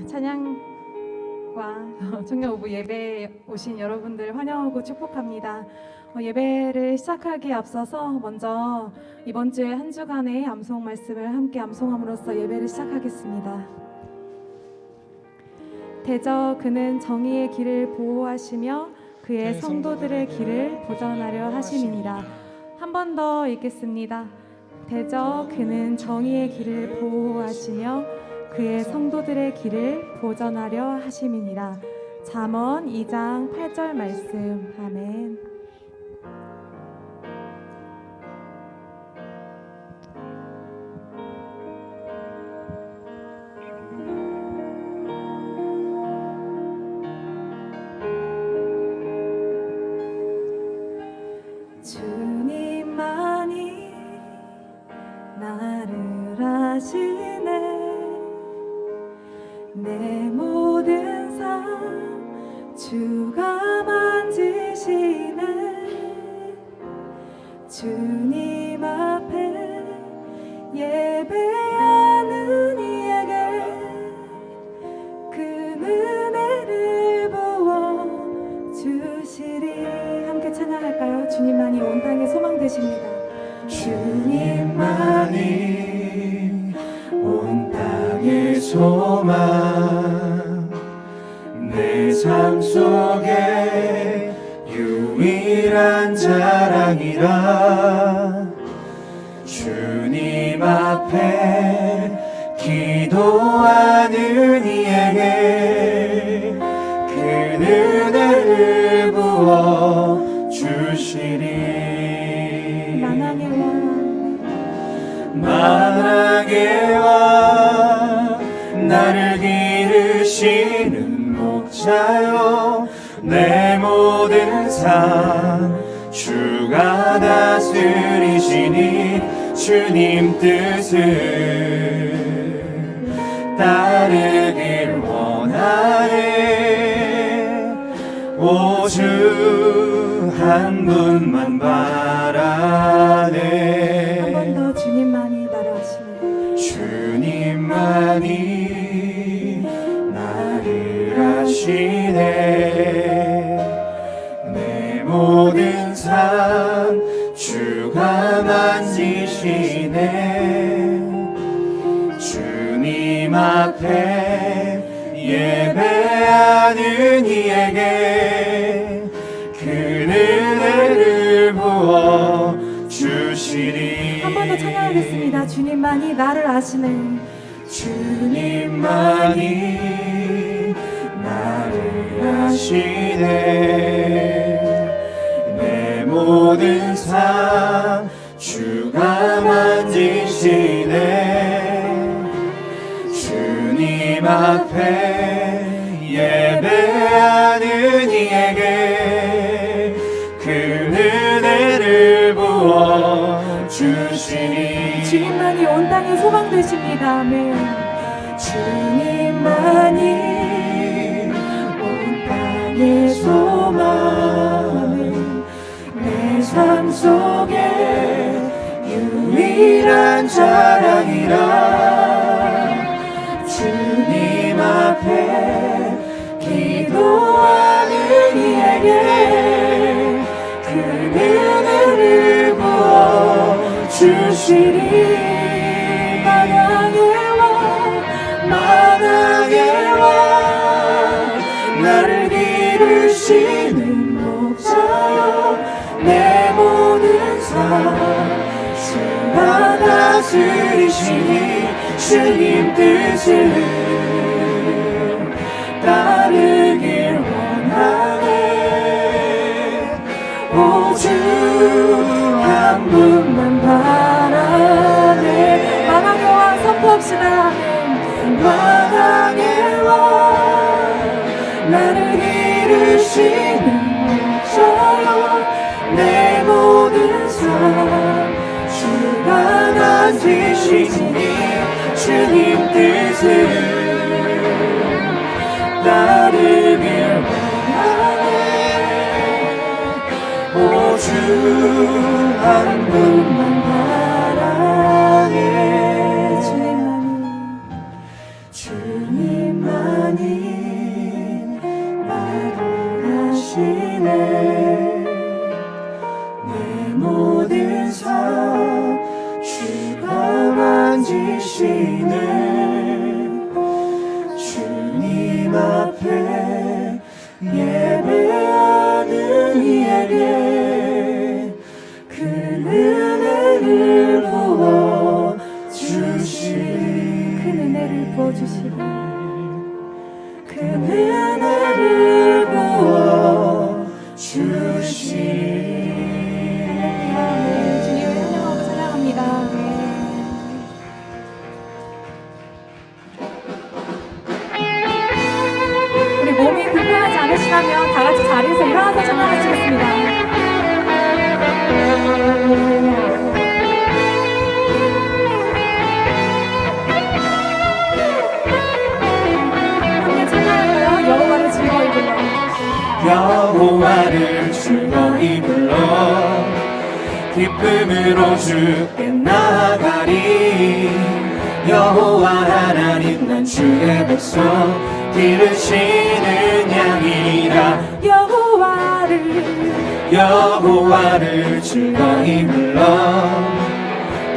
청년 오브 예배에 오신 여러분들 환영하고 축복합니다. 예배를 시작하기에 앞서서 먼저 이번 주에 한 주간의 암송 말씀을 함께 암송함으로써 예배를 시작하겠습니다. 대저 그는 정의의 길을 보호하시며 그의 성도들의 길을 보전하려 하심이니라. 한 번 더 읽겠습니다. 대저 그는 정의의 길을 보호하시며 그의 성도들의 길을 보전하려 하심이니라. 잠언 2장 8절 말씀. 아멘. 주님만이 나를 아시네. 내 모든 삶 주가 만지시네. 주님 앞에 예배하는 이에게 그 은혜를 부어주시리. 함께 찬양할까요? 주님만이 온 땅의 소망 되십니다. 주님만이 온 땅의 소망, 내 삶 속에 유일한 자랑이라. 주님 앞에 기도하는 이에게 그 은혜를 부어 주시리. 만왕의 왕 나를 기르시는 목자요, 내 모든 삶 주가 다스리시니 주님 뜻을 따르길 원하네. 오주 한 분만 바라네. 한 번 더 주님만이 나를 아시네. 주님만이 나를 아시네. 내 모든 삶 주가 만지시네. 주님 앞에 예배하는 이에게 그 은혜를 부어 주시리. 한 번 더 찬양하겠습니다. 주님만이 나를 아시네. 주님만이 나를 아시네. 내 모든 삶 주가 만지시네. 주님 앞에 예배하는 이에게 그 은혜를 부어 주시니. 주님만이 온 땅의 소망 되십니다. 아멘. 주님만이 온 땅의 소망, 내 삶 속에 유일한 자랑이라. 주님 앞에 기도하는 이에게 그 은혜를 부어 주시리. 만왕의 왕 나를 기르시는 목자여, 내 모든 삶 주가 다스리시니 주님 뜻을 따르길 원하네. 오주 한 분만 바라네. 만왕의 왕 선포합시다. 만왕의 왕 나를 기르시는 목자여, 내 모든 삶 주가 다스리시니 주님 뜻을 따르길 원하네. 오주 한 분만 바라네. 주님만이 주 주시네 내 모든 삶 주가 만지시네 주님 앞에 예배하는 이에게 그 은혜를 부어주시리 그 은혜를 부어주시고 그 은혜를 부어주시리 주님을 찬양하고 찬양합니다. 우리 몸이 불편하지 않으시다면 다 같이 자리에서 일어나서 찬양하시겠습니다. 함께 찬양할까요? 여호와를 즐거이 불러. 여호와를 즐거이 불러 기쁨으로 주께 나아가리 여호와 하나님 난 주의 백성 기르시는 양이라 여호와를 즐거이 불러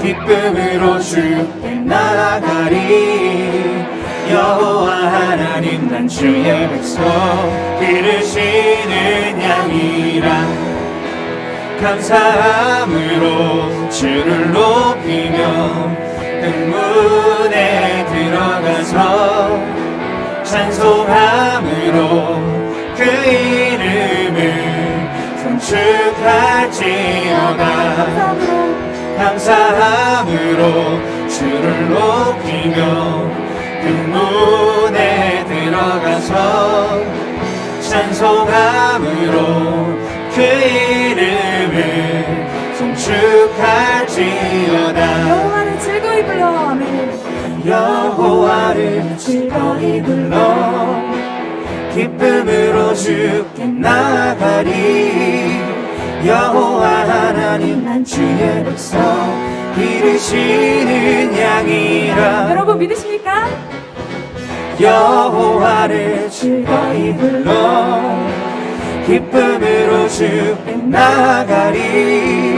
기쁨으로 주께 나아가리 여호와 하나님 난 주의 백성 기르시는 양이라 감사함으로 주를 높이며 등문에 들어가서 찬송함으로 그 이름을 송축할지어다 감사함으로 주를 높이며 등문에 들어가서 찬송함으로 그 이름을 송축할지어다 여호와를 즐거이 불러 아멘 여호와를 즐거이 불러 기쁨으로 주께 나아가리 여호와 하나님 난 주의 백성 기르시는 양이라 여러분 믿으십니까? 여호와를 즐거이 불러 기쁨으로 주께 나아가리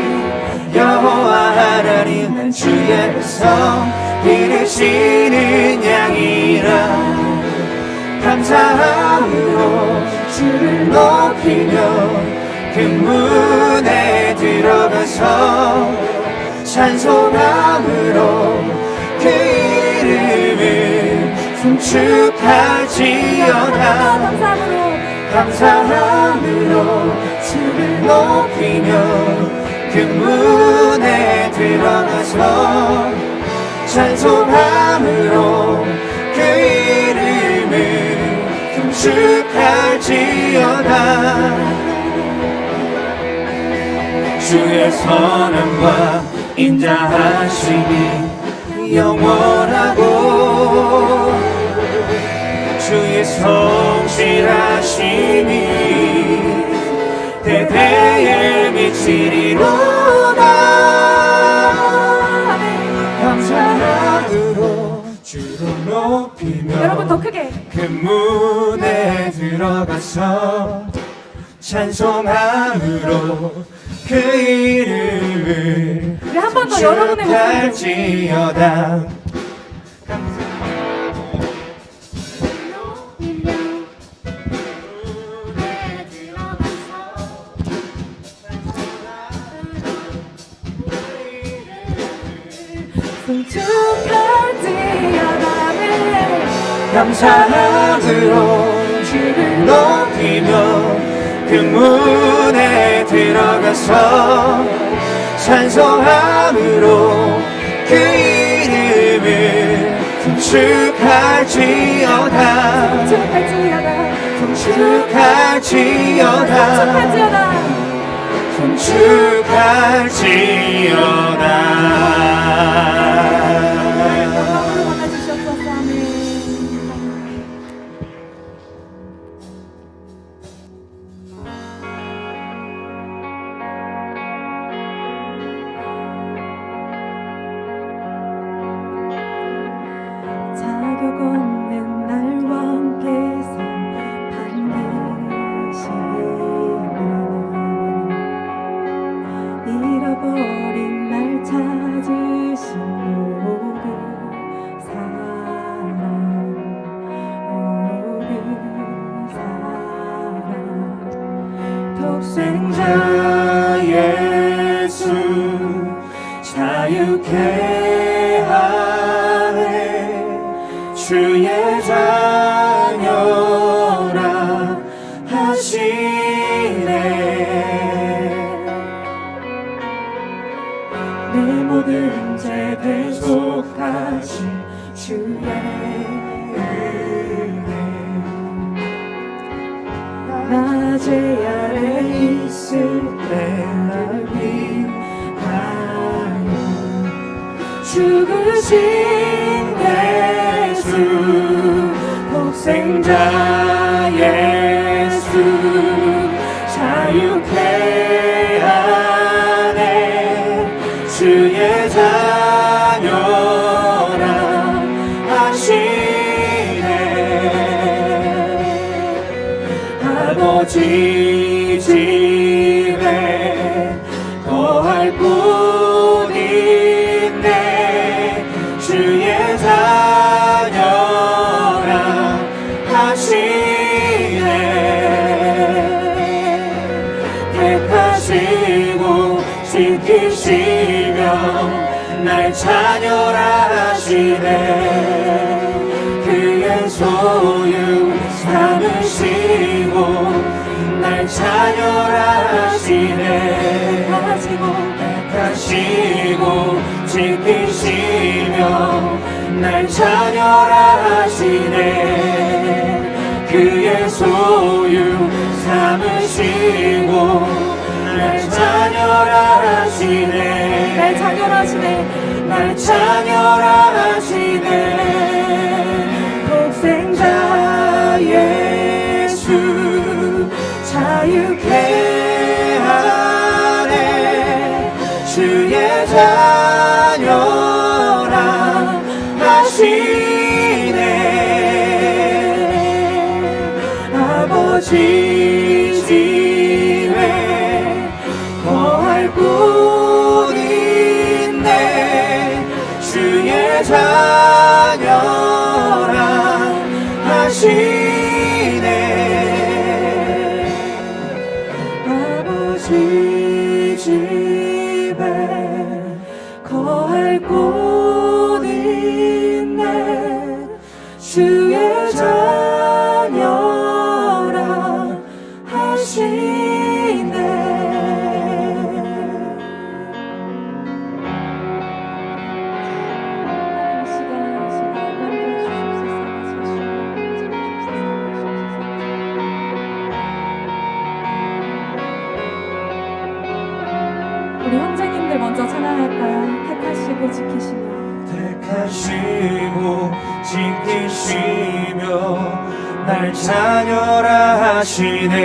여호와 하나님 난 주의 백성 기르시는 양이라 감사함으로 주를 높이며 그 문에 들어가서 찬송함으로 그 이름을 송축할지어다 감사함으로 주를 높이며 그 문에 들어가서 찬송함으로 그 이름을 송축할지어다 주의 선함과 인자하심이 영원하고 주의 성실하심이 대대에 미치리로다 감사함으로 주를 높이며 여러분 더 크게 그 문에 들어가서 찬송함으로 그 이름을 우리 한 번 더 여러분의 목소리로 송축할지어다 감사함으로 주를 높이며 그 문에 들어가서 찬송함으로 그 이름을 송축할지어다 송축할지어다 송축할지어다 자격 없는 날 왕께서 반드시 독생자 예수 자유케 하네 주의 자녀라 하시네 내 모든 죄 대속하신 주의 나 죄 아래 있을 때날 위하여 죽으신 예수 독생자 예수 자유케 하네 주의 자녀라 하시네 아버지 집에 거할 뿐인데 주의 자녀라 하시네 택하시고 지키시며 날 자녀라 하시네 그의 소유 삼으시고 날 자녀라 하시네 택하시고 지키시며 날 자녀라 하시네 그의 소유 삼으시고 날 자녀라 하시네 날 자녀라 하시네 날 자녀라 하시네 독생자 예수 자유케 하네 주의 자녀라 하시네 아버지 집에 거할 뿐인데 주의 자녀라 하시네 아버지 집에 거할 곳인데 주의 자녀라 하시네 우리 형제님들 먼저 찬양할까요? 택하시고 지키시며 택하시고 지키시며 날 자녀라 하시네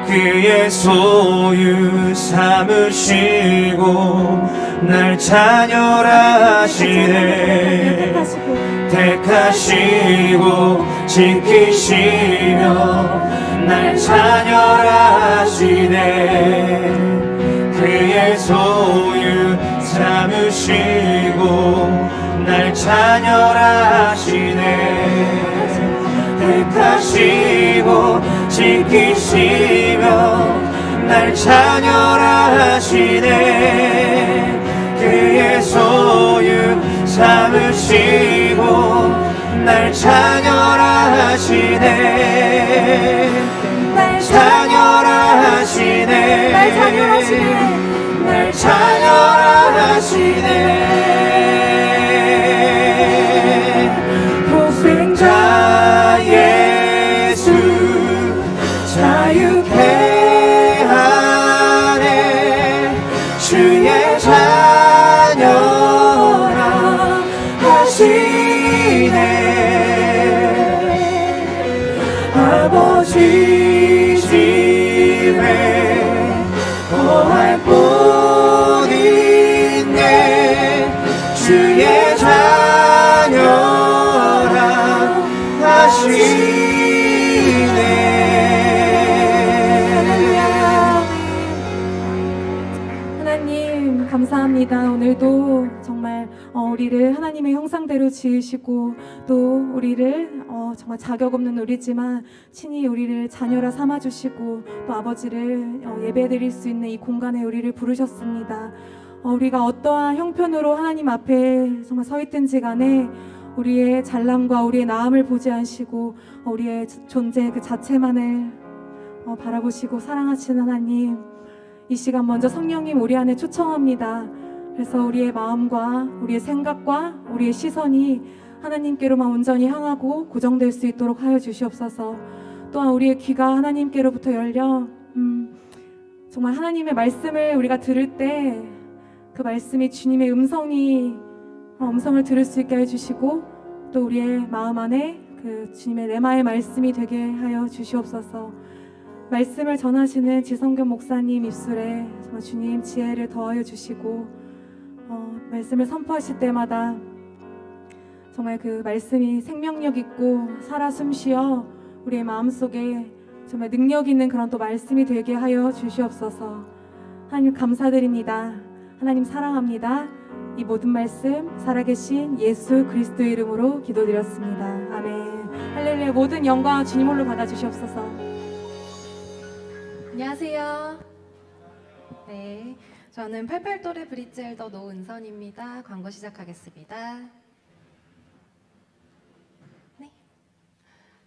그의 소유 삼으시고 날 자녀라 하시네 택하시고 지키시며 날 자녀라 하시네 그의 소유 삼으시고 날 자녀라 하시네 택하시고 지키시며 날 자녀라 하시네 그의 소유 삼으시고 날 자녀라 하시네 날 자녀라 하시네 날 자녀라 하시네 날 자녀라 하시네 독생자 예수 자유케 하네 주의 자녀라 하시네 아버지 집에 거할 뿐인데 주의 자녀라 하시네 하나님 감사합니다. 오늘도 정말 우리를 하나님의 형상대로 지으시고 또 우리를 정말 자격 없는 우리지만 친히 우리를 자녀라 삼아주시고 또 아버지를 예배드릴 수 있는 이 공간에 우리를 부르셨습니다. 우리가 어떠한 형편으로 하나님 앞에 정말 서 있든지 간에 우리의 잘남과 우리의 나음을 보지 않으시고 우리의 존재 그 자체만을 바라보시고 사랑하시는 하나님, 이 시간 먼저 성령님 우리 안에 초청합니다. 그래서 우리의 마음과 우리의 생각과 우리의 시선이 하나님께로만 온전히 향하고 고정될 수 있도록 하여 주시옵소서. 또한 우리의 귀가 하나님께로부터 열려 정말 하나님의 말씀을 우리가 들을 때 그 말씀이 주님의 음성을 들을 수 있게 해주시고 또 우리의 마음 안에 그 주님의 레마의 말씀이 되게 하여 주시옵소서. 말씀을 전하시는 지성균 목사님 입술에 정말 주님 지혜를 더하여 주시고 말씀을 선포하실 때마다 정말 그 말씀이 생명력 있고 살아 숨쉬어 우리의 마음속에 정말 능력 있는 그런 또 말씀이 되게 하여 주시옵소서. 하나님 감사드립니다. 하나님 사랑합니다. 이 모든 말씀 살아계신 예수 그리스도의 이름으로 기도드렸습니다. 아멘. 할렐루야. 모든 영광 주님 홀로 받아주시옵소서. 안녕하세요. 네, 저는 88돌의 브릿지 엘더 노은선입니다. 광고 시작하겠습니다.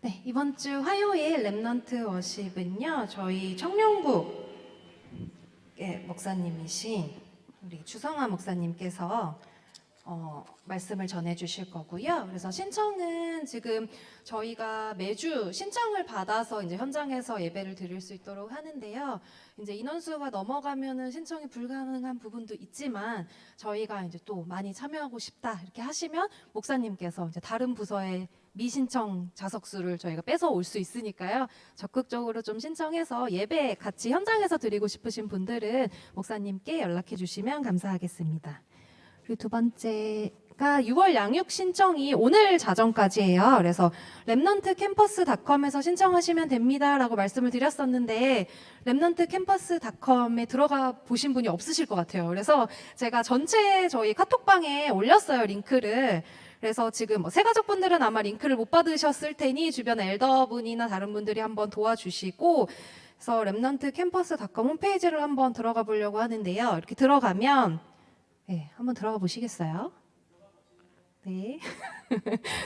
네, 이번 주 화요일 렘넌트 워십은요, 저희 청년국의 목사님이신 우리 주성아 목사님께서 말씀을 전해 주실 거고요. 그래서 신청은 지금 저희가 매주 신청을 받아서 이제 현장에서 예배를 드릴 수 있도록 하는데요. 이제 인원수가 넘어가면은 신청이 불가능한 부분도 있지만 저희가 이제 또 많이 참여하고 싶다 이렇게 하시면 목사님께서 이제 다른 부서의 미신청 좌석수를 저희가 뺏어 올 수 있으니까요. 적극적으로 좀 신청해서 예배 같이 현장에서 드리고 싶으신 분들은 목사님께 연락해 주시면 감사하겠습니다. 그리고 두 번째가 6월 양육 신청이 오늘 자정까지예요. 그래서 랩넌트캠퍼스닷컴에서 신청하시면 됩니다라고 말씀을 드렸었는데 랩넌트캠퍼스닷컴에 들어가 보신 분이 없으실 것 같아요. 그래서 제가 전체 저희 카톡방에 올렸어요, 링크를. 그래서 지금 새 가족분들은 아마 링크를 못 받으셨을 테니 주변 엘더분이나 다른 분들이 한번 도와주시고, 그래서 랩넌트캠퍼스닷컴 홈페이지를 한번 들어가 보려고 하는데요. 이렇게 들어가면 한번 들어가 보시겠어요? 네.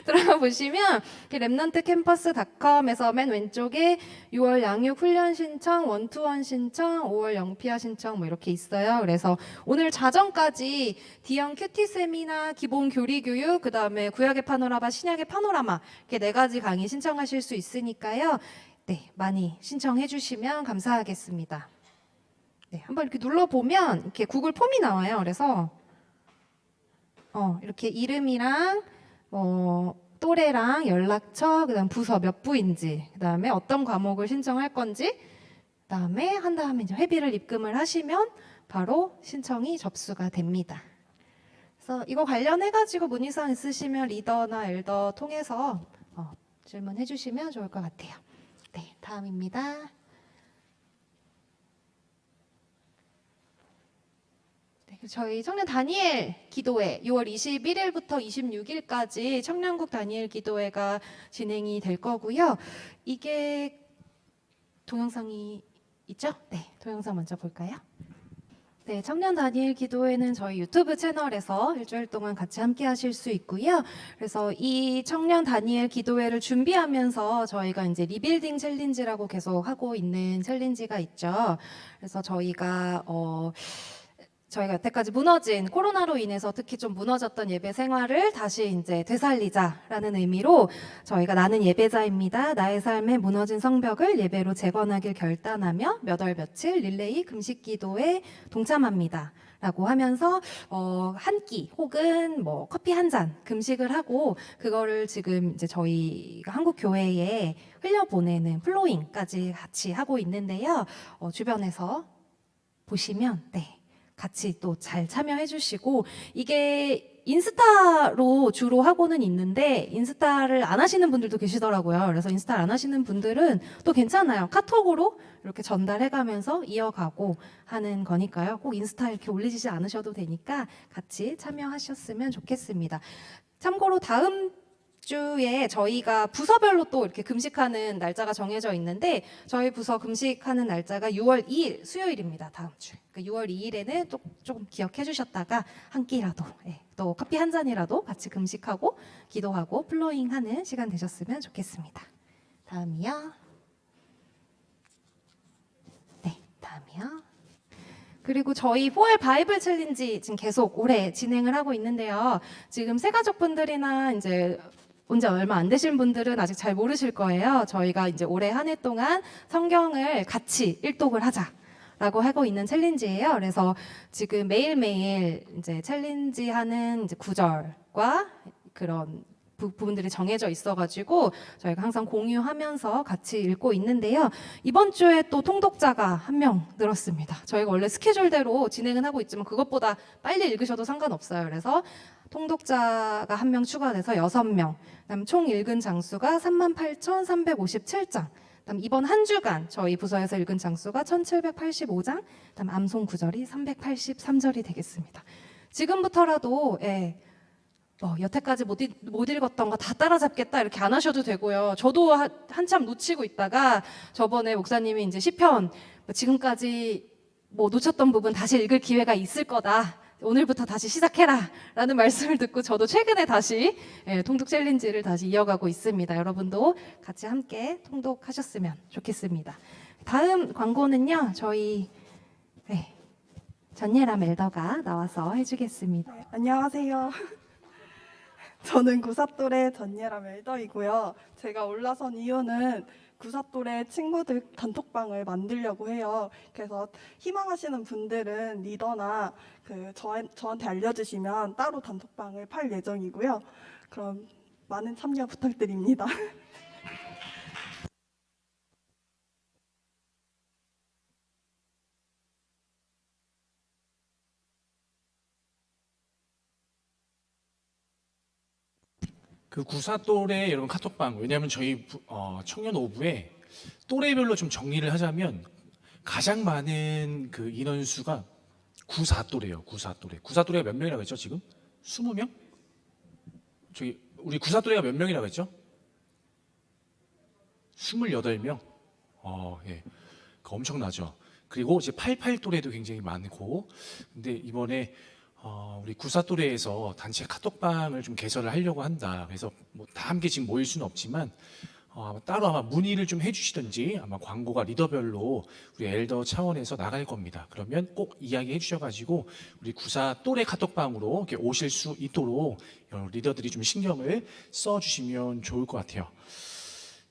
들어가 보시면 랩넌트캠퍼스닷컴에서 맨 왼쪽에 6월 양육 훈련 신청, 원투원 신청, 5월 영피아 신청 뭐 이렇게 있어요. 그래서 오늘 자정까지 D형 큐티 세미나, 기본 교리 교육, 그다음에 구약의 파노라마, 신약의 파노라마 이렇게 4가지 강의 신청하실 수 있으니까요. 네, 많이 신청해 주시면 감사하겠습니다. 네, 한번 이렇게 눌러보면 이렇게 구글 폼이 나와요. 그래서 이렇게 이름이랑 또래랑 연락처, 그다음 부서 몇 부인지, 그다음에 어떤 과목을 신청할 건지, 그다음에 한 다음에 이제 회비를 입금을 하시면 바로 신청이 접수가 됩니다. 그래서 이거 관련해 가지고 문의사항 있으시면 리더나 엘더 통해서 질문해 주시면 좋을 것 같아요. 네, 다음입니다. 저희 청년 다니엘 기도회 6월 21일부터 26일까지 청년국 다니엘 기도회가 진행이 될 거고요. 이게 동영상이 있죠? 네, 동영상 먼저 볼까요? 네, 청년 다니엘 기도회는 저희 유튜브 채널에서 일주일 동안 같이 함께 하실 수 있고요. 그래서 이 청년 다니엘 기도회를 준비하면서 저희가 이제 리빌딩 챌린지라고 계속 하고 있는 챌린지가 있죠. 그래서 저희가 여태까지 무너진 코로나로 인해서 특히 좀 무너졌던 예배 생활을 다시 이제 되살리자라는 의미로 저희가 나는 예배자입니다. 나의 삶의 무너진 성벽을 예배로 재건하길 결단하며 몇 월 며칠 릴레이 금식 기도에 동참합니다. 라고 하면서 한 끼 혹은 뭐 커피 한 잔 금식을 하고 그거를 지금 이제 저희가 한국 교회에 흘려보내는 플로잉까지 같이 하고 있는데요. 주변에서 보시면 같이 또 잘 참여해 주시고, 이게 인스타로 주로 하고는 있는데 인스타를 안 하시는 분들도 계시더라고요. 그래서 인스타를 안 하시는 분들은 또 괜찮아요. 카톡으로 이렇게 전달해가면서 이어가고 하는 거니까요. 꼭 인스타 이렇게 올리지 않으셔도 되니까 같이 참여하셨으면 좋겠습니다. 참고로 다음 주에 저희가 부서별로 또 이렇게 금식하는 날짜가 정해져 있는데 저희 부서 금식하는 날짜가 6월 2일 수요일입니다. 다음 주. 그러니까 6월 2일에는 조금 기억해 주셨다가 한 끼라도 또 커피 한 잔이라도 같이 금식하고 기도하고 플로잉하는 시간 되셨으면 좋겠습니다. 다음이요. 네, 다음이요. 그리고 저희 4월 바이블 챌린지 지금 계속 올해 진행을 하고 있는데요. 지금 새가족분들이나 이제 온지 얼마 안 되신 분들은 아직 잘 모르실 거예요. 저희가 이제 올해 한 해 동안 성경을 같이 일독을 하자라고 하고 있는 챌린지예요. 그래서 지금 매일매일 이제 챌린지 하는 이제 구절과 그런 부분들이 정해져 있어가지고 저희가 항상 공유하면서 같이 읽고 있는데요. 이번 주에 또 통독자가 한 명 늘었습니다. 저희가 원래 스케줄대로 진행은 하고 있지만 그것보다 빨리 읽으셔도 상관없어요. 그래서 통독자가 한 명 추가돼서 6명. 그다음 총 읽은 장수가 38,357장. 그다음 이번 한 주간 저희 부서에서 읽은 장수가 1,785장. 그다음 암송 구절이 383절이 되겠습니다. 지금부터라도 뭐 여태까지 못 읽었던 거 다 따라잡겠다 이렇게 안 하셔도 되고요. 저도 한참 놓치고 있다가 저번에 목사님이 이제 시편 지금까지 뭐 놓쳤던 부분 다시 읽을 기회가 있을 거다. 오늘부터 다시 시작해라 라는 말씀을 듣고 저도 최근에 다시 통독 챌린지를 다시 이어가고 있습니다. 여러분도 같이 함께 통독하셨으면 좋겠습니다. 다음 광고는요. 저희 전예람 엘더가 나와서 해주겠습니다. 네, 안녕하세요. 저는 구사또래 전예람 엘더이고요. 제가 올라선 이유는 구사또래 친구들 단톡방을 만들려고 해요. 그래서 희망하시는 분들은 리더나 저한테 알려주시면 따로 단톡방을 팔 예정이고요. 그럼 많은 참여 부탁드립니다. 그 구사 또래 여러분 카톡방, 왜냐하면 저희 청년 오부에 또래별로 좀 정리를 하자면 가장 많은 그 인원수가 구사 또래예요. 구사 또래. 구사 또래가 몇 명이라고 했죠 지금? 20명? 저희 우리 구사 또래가 몇 명이라고 했죠? 28명. 예. 엄청나죠. 그리고 이제 88 또래도 굉장히 많고, 근데 이번에 우리 구사 또래에서 단체 카톡방을 좀 개설을 하려고 한다. 그래서 뭐 다 함께 지금 모일 수는 없지만 따로 아마 문의를 좀 해주시든지 아마 광고가 리더별로 우리 엘더 차원에서 나갈 겁니다. 그러면 꼭 이야기해 주셔가지고 우리 구사 또래 카톡방으로 이렇게 오실 수 있도록 리더들이 좀 신경을 써주시면 좋을 것 같아요.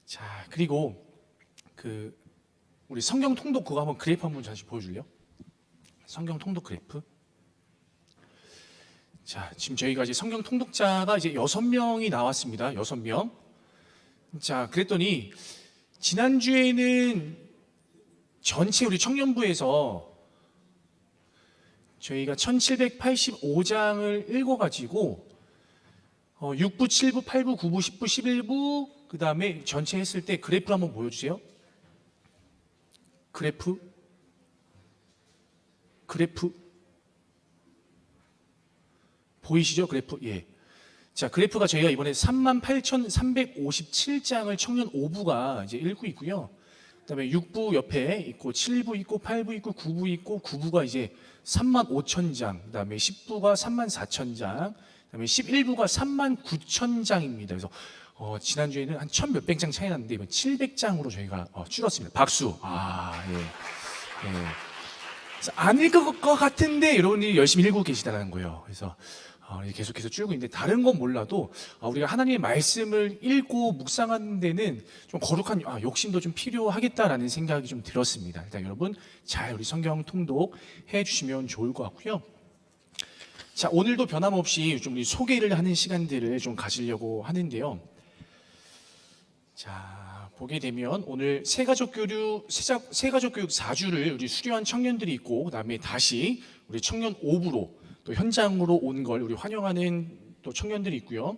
자, 그리고 그 우리 성경 통독 그거 한번 그래프 한번 다시 보여줄래요? 성경 통독 그래프. 자, 지금 저희가 이제 성경 통독자가 이제 6명이 나왔습니다. 6명. 자, 그랬더니 지난주에는 전체 우리 청년부에서 저희가 1785장을 읽어가지고 6부, 7부, 8부, 9부, 10부, 11부 그 다음에 전체 했을 때 그래프를 한번 보여주세요. 그래프. 보이시죠? 그래프. 예. 자, 그래프가 저희가 이번에 38,357장을 청년 5부가 이제 읽고 있고요. 그다음에 6부 옆에 있고 7부 있고 8부 있고 9부 있고 9부가 이제 35,000장. 그다음에 10부가 34,000장. 그다음에 11부가 39,000장입니다. 그래서 지난주에는 한 1,000몇백 장 차이 났는데 이번 700장으로 저희가 줄었습니다. 박수. 예. 안 읽을 것 같은데 여러분이 열심히 읽고 계시다는 거예요. 그래서 계속해서 줄고 있는데 다른 건 몰라도 우리가 하나님의 말씀을 읽고 묵상하는 데는 좀 거룩한 욕심도 좀 필요하겠다라는 생각이 좀 들었습니다. 일단 여러분 잘 우리 성경 통독 해주시면 좋을 것 같고요. 자, 오늘도 변함없이 좀 우리 소개를 하는 시간들을 좀 가지려고 하는데요. 자, 보게 되면 오늘 새가족교육 4주를 우리 수료한 청년들이 있고, 그 다음에 다시 우리 청년 5부로 또 현장으로 온 걸 우리 환영하는 또 청년들이 있고요.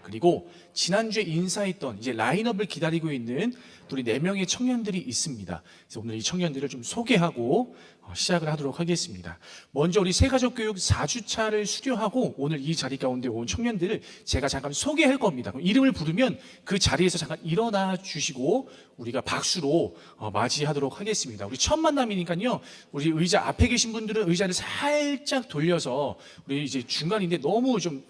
그리고 지난주에 인사했던 이제 라인업을 기다리고 있는 우리 4명의 청년들이 있습니다. 그래서 오늘 이 청년들을 좀 소개하고 시작을 하도록 하겠습니다. 먼저 우리 새가족교육 4주차를 수료하고 오늘 이 자리 가운데 온 청년들을 제가 잠깐 소개할 겁니다. 이름을 부르면 그 자리에서 잠깐 일어나 주시고 우리가 박수로 맞이하도록 하겠습니다. 우리 첫 만남이니까요. 우리 의자 앞에 계신 분들은 의자를 살짝 돌려서 우리 이제 중간인데 너무 좀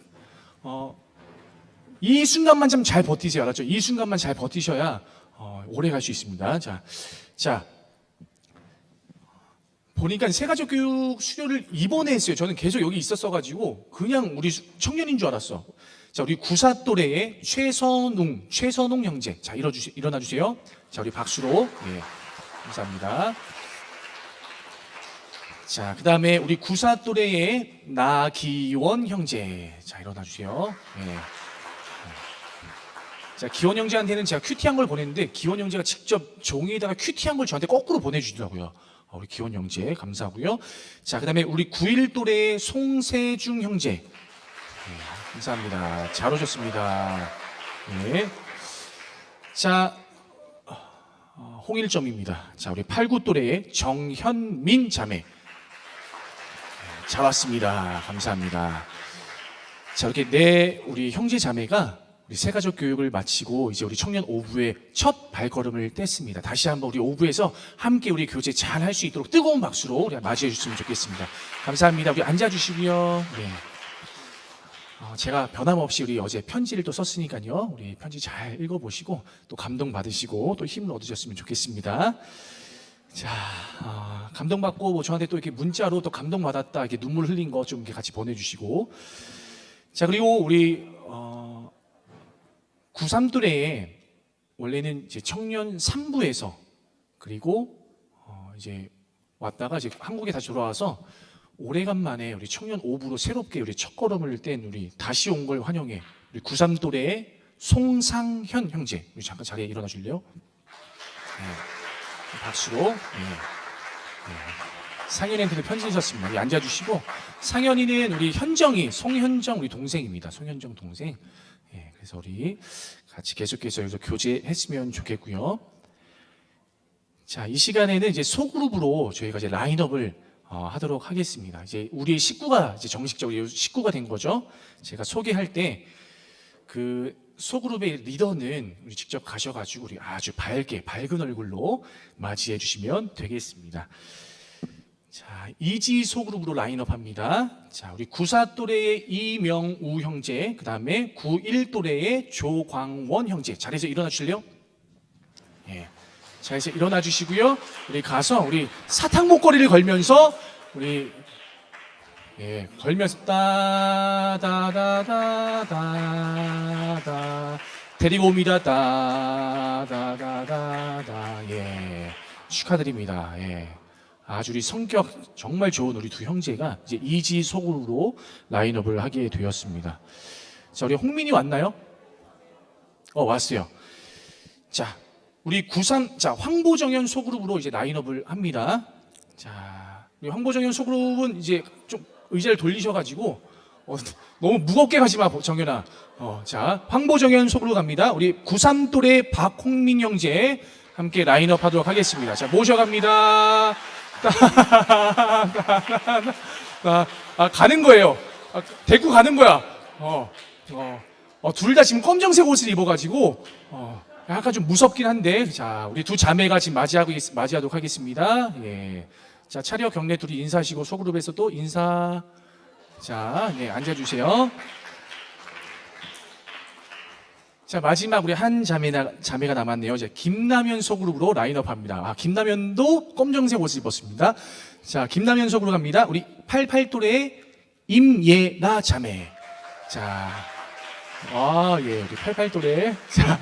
이 순간만 좀 잘 버티세요. 알았죠? 이 순간만 잘 버티셔야 오래 갈 수 있습니다. 자, 보니까 새가족 교육 수료를 이번에 했어요. 저는 계속 여기 있었어가지고 그냥 우리 청년인 줄 알았어. 자, 우리 구사 또래의 최선웅 형제. 자, 일어나 주세요. 자, 우리 박수로. 예, 감사합니다. 자, 그 다음에 우리 구사 또래의 나기원 형제. 자, 일어나 주세요. 예. 자, 기원 형제한테는 제가 큐티한 걸 보냈는데 기원 형제가 직접 종이에다가 큐티한 걸 저한테 거꾸로 보내주더라고요. 우리 기원 형제 감사하고요. 자, 그다음에 우리 9.1 또래의 송세중 형제. 네, 감사합니다. 잘 오셨습니다. 네. 자, 홍일점입니다. 자, 우리 8.9 또래의 정현민 자매. 네, 잘 왔습니다. 감사합니다. 자, 이렇게 우리 형제 자매가 우리 새가족 교육을 마치고 이제 우리 청년 오부의 첫 발걸음을 뗐습니다. 다시 한번 우리 오부에서 함께 우리 교제 잘 할 수 있도록 뜨거운 박수로 우리 맞이해 주시면 좋겠습니다. 감사합니다. 우리 앉아 주시고요. 네. 제가 변함없이 우리 어제 편지를 또 썼으니까요. 우리 편지 잘 읽어보시고 또 감동 받으시고 또 힘을 얻으셨으면 좋겠습니다. 자, 감동받고 뭐 저한테 또 이렇게 문자로 또 감동받았다 이렇게 눈물 흘린 거 좀 이렇게 같이 보내주시고. 자, 그리고 우리 93 또래에 원래는 이제 청년 3부에서 그리고 이제 왔다가 이제 한국에 다시 돌아와서 오래간만에 우리 청년 5부로 새롭게 우리 첫걸음을 뗀 우리 다시 온 걸 환영해 우리 93 또래의 송상현 형제. 우리 잠깐 자리에 일어나 줄래요? 네. 박수로. 네. 네. 상현이한테도 편지 썼습니다. 우리 앉아주시고 상현이는 우리 현정이 송현정 우리 동생입니다. 송현정 동생. 예, 그래서 우리 같이 계속해서 여기서 교제했으면 좋겠고요. 자, 이 시간에는 이제 소그룹으로 저희가 이제 라인업을 하도록 하겠습니다. 이제 우리 식구가 이제 정식적으로 식구가 된 거죠. 제가 소개할 때 그 소그룹의 리더는 우리 직접 가셔가지고 우리 아주 밝은 얼굴로 맞이해 주시면 되겠습니다. 자, 이지 소그룹으로 라인업 합니다. 자, 우리 94 또래의 이명우 형제, 그 다음에 91 또래의 조광원 형제. 자리에서 일어나 주실래요? 예. 자리에서 일어나 주시고요. 우리 가서 우리 사탕 목걸이를 걸면서 우리 걸면서 따다다다다다 데리고 옵니다. 따다다다다. 예. 축하드립니다. 예. 아주 우리 성격 정말 좋은 우리 두 형제가 이제 이지 소그룹으로 라인업을 하게 되었습니다. 자, 우리 홍민이 왔나요? 왔어요. 자, 우리 93, 자, 황보정현 소그룹으로 이제 라인업을 합니다. 자, 우리 황보정현 소그룹은 이제 좀 의자를 돌리셔가지고 너무 무겁게 가지 마, 정현아. 자, 황보정현 소그룹 갑니다. 우리 93 또래 박홍민 형제 함께 라인업 하도록 하겠습니다. 자, 모셔갑니다. 가는 거예요. 데리고 가는 거야. 둘 다 지금 검정색 옷을 입어가지고 약간 좀 무섭긴 한데, 자, 우리 두 자매가 지금 맞이하도록 하겠습니다. 예. 자, 차려 경례 둘이 인사하시고 소그룹에서 또 인사. 자, 네, 앉아주세요. 자, 마지막 우리 한 자매가 남았네요. 이제 김남현 소그룹으로 라인업합니다. 김남현도 검정색 옷을 입었습니다. 자, 김남현 소그룹 갑니다. 우리 88 또래의 임예나 자매. 자, 예, 우리 88 또래. 자,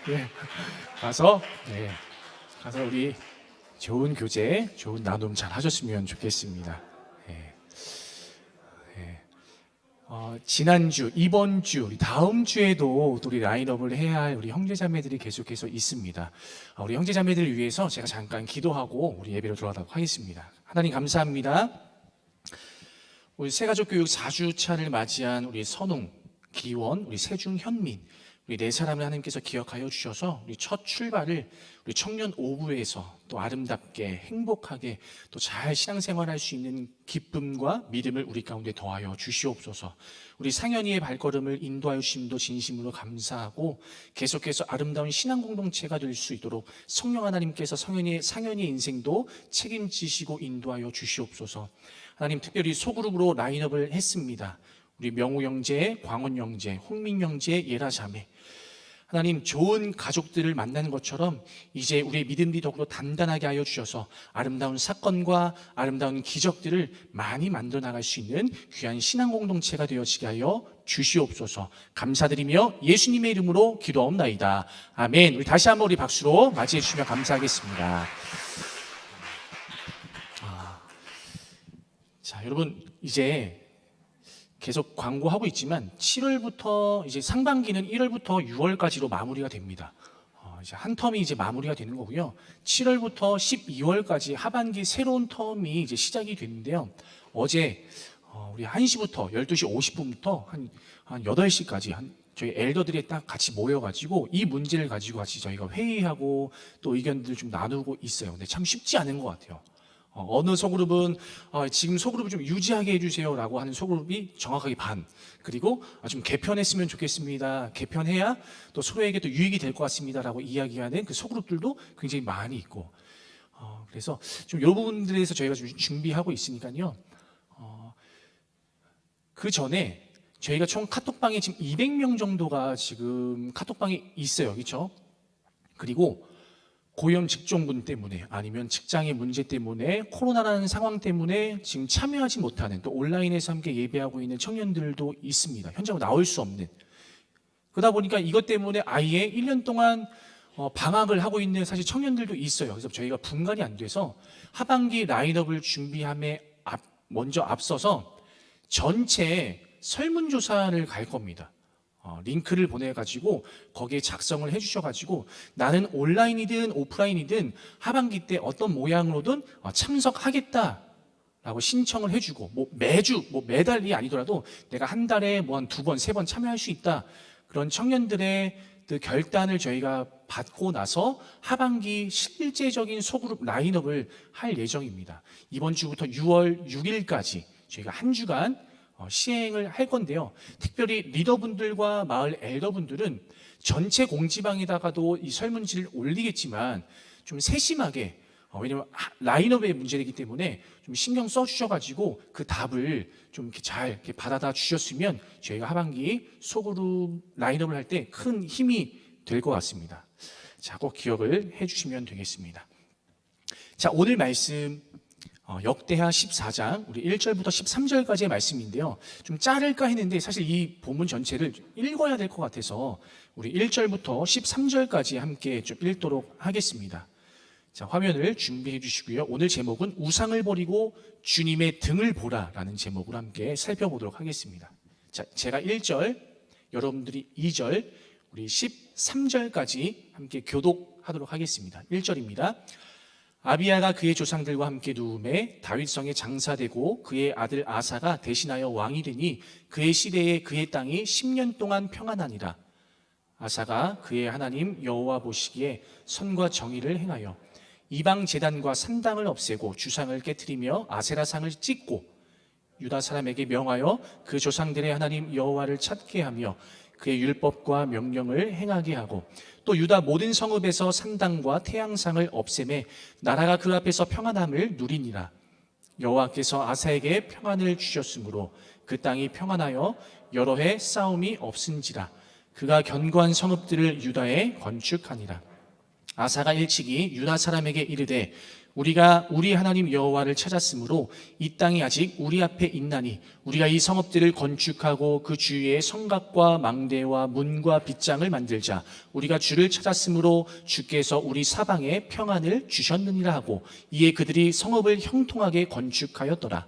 예, 가서 우리 좋은 교제, 좋은 나눔 잘 하셨으면 좋겠습니다. 지난주, 이번 주, 우리 다음 주에도 또 우리 라인업을 해야 할 우리 형제자매들이 계속해서 있습니다. 우리 형제자매들을 위해서 제가 잠깐 기도하고 우리 예배로 돌아가도록 하겠습니다. 하나님 감사합니다. 우리 새가족교육 4주차를 맞이한 우리 선웅, 기원, 우리 세중, 현민, 우리 네 사람을 하나님께서 기억하여 주셔서 우리 첫 출발을 우리 청년 오부에서 또 아름답게 행복하게 또 잘 신앙생활할 수 있는 기쁨과 믿음을 우리 가운데 더하여 주시옵소서. 우리 상현이의 발걸음을 인도하여 주심도 진심으로 감사하고 계속해서 아름다운 신앙 공동체가 될 수 있도록 성령 하나님께서 상현이의 인생도 책임지시고 인도하여 주시옵소서. 하나님, 특별히 소그룹으로 라인업을 했습니다. 우리 명호 형제, 광원 형제, 홍민 형제, 예라 자매, 하나님 좋은 가족들을 만나는 것처럼 이제 우리의 믿음이 더욱더 단단하게 하여 주셔서 아름다운 사건과 아름다운 기적들을 많이 만들어 나갈 수 있는 귀한 신앙 공동체가 되어지게 하여 주시옵소서. 감사드리며 예수님의 이름으로 기도하옵나이다. 아멘. 우리 다시 한번 우리 박수로 맞이해 주시면 감사하겠습니다. 자, 여러분, 이제 계속 광고하고 있지만 7월부터 이제 상반기는 1월부터 6월까지로 마무리가 됩니다. 이제 한 텀이 이제 마무리가 되는 거고요. 7월부터 12월까지 하반기 새로운 텀이 이제 시작이 되는데요. 어제 우리 1시부터 12시 50분부터 한 8시까지 저희 엘더들이 딱 같이 모여가지고 이 문제를 가지고 같이 저희가 회의하고 또 의견들을 좀 나누고 있어요. 근데 참 쉽지 않은 것 같아요. 어느 소그룹은 지금 소그룹을 좀 유지하게 해주세요라고 하는 소그룹이 정확하게 반, 그리고 좀 개편했으면 좋겠습니다, 개편해야 또 서로에게 또 유익이 될 것 같습니다라고 이야기하는 그 소그룹들도 굉장히 많이 있고, 그래서 좀 이 부분들에 대해서 저희가 좀 준비하고 있으니까요. 그 전에 저희가 총 카톡방에 지금 200명 정도가 지금 카톡방에 있어요, 그렇죠? 그리고 고염 직종군 때문에 아니면 직장의 문제 때문에 코로나라는 상황 때문에 지금 참여하지 못하는, 또 온라인에서 함께 예배하고 있는 청년들도 있습니다. 현장으로 나올 수 없는. 그러다 보니까 이것 때문에 아예 1년 동안 방학을 하고 있는 사실 청년들도 있어요. 그래서 저희가 분간이 안 돼서 하반기 라인업을 준비함에 먼저 앞서서 전체 설문조사를 갈 겁니다. 링크를 보내가지고 거기에 작성을 해주셔가지고 나는 온라인이든 오프라인이든 하반기 때 어떤 모양으로든 참석하겠다라고 신청을 해주고, 매주 매달이 아니더라도 내가 한 달에 한 2번, 3번 참여할 수 있다, 그런 청년들의 그 결단을 저희가 받고 나서 하반기 실제적인 소그룹 라인업을 할 예정입니다. 이번 주부터 6월 6일까지 저희가 한 주간 시행을 할 건데요. 특별히 리더분들과 마을 엘더분들은 전체 공지방에다가도 이 설문지를 올리겠지만 좀 세심하게, 왜냐면 라인업의 문제이기 때문에 좀 신경 써주셔가지고 그 답을 좀 이렇게 잘 이렇게 받아다 주셨으면 저희가 하반기 소그룹 라인업을 할 때 큰 힘이 될 것 같습니다. 자, 꼭 기억을 해주시면 되겠습니다. 자, 오늘 말씀 역대하 14장 우리 1절부터 13절까지의 말씀인데요. 좀 자를까 했는데 사실 이 본문 전체를 읽어야 될 것 같아서 우리 1절부터 13절까지 함께 좀 읽도록 하겠습니다. 자, 화면을 준비해 주시고요. 오늘 제목은 우상을 버리고 주님의 등을 보라라는 제목으로 함께 살펴보도록 하겠습니다. 자, 제가 1절, 여러분들이 2절, 우리 13절까지 함께 교독하도록 하겠습니다. 1절입니다. 아비야가 그의 조상들과 함께 누움에 다윗성에 장사되고 그의 아들 아사가 대신하여 왕이 되니 그의 시대에 그의 땅이 10년 동안 평안하니라. 아사가 그의 하나님 여호와 보시기에 선과 정의를 행하여 이방 제단과 산당을 없애고 주상을 깨트리며 아세라상을 찢고 유다 사람에게 명하여 그 조상들의 하나님 여호와를 찾게 하며 그의 율법과 명령을 행하게 하고 또 유다 모든 성읍에서 산당과 태양상을 없애매 나라가 그 앞에서 평안함을 누리니라. 여호와께서 아사에게 평안을 주셨으므로 그 땅이 평안하여 여러 해 싸움이 없은지라. 그가 견고한 성읍들을 유다에 건축하니라. 아사가 일찍이 유다 사람에게 이르되 우리가 우리 하나님 여호와를 찾았으므로 이 땅이 아직 우리 앞에 있나니 우리가 이 성읍들을 건축하고 그 주위에 성곽과 망대와 문과 빗장을 만들자. 우리가 주를 찾았으므로 주께서 우리 사방에 평안을 주셨느니라 하고 이에 그들이 성읍을 형통하게 건축하였더라.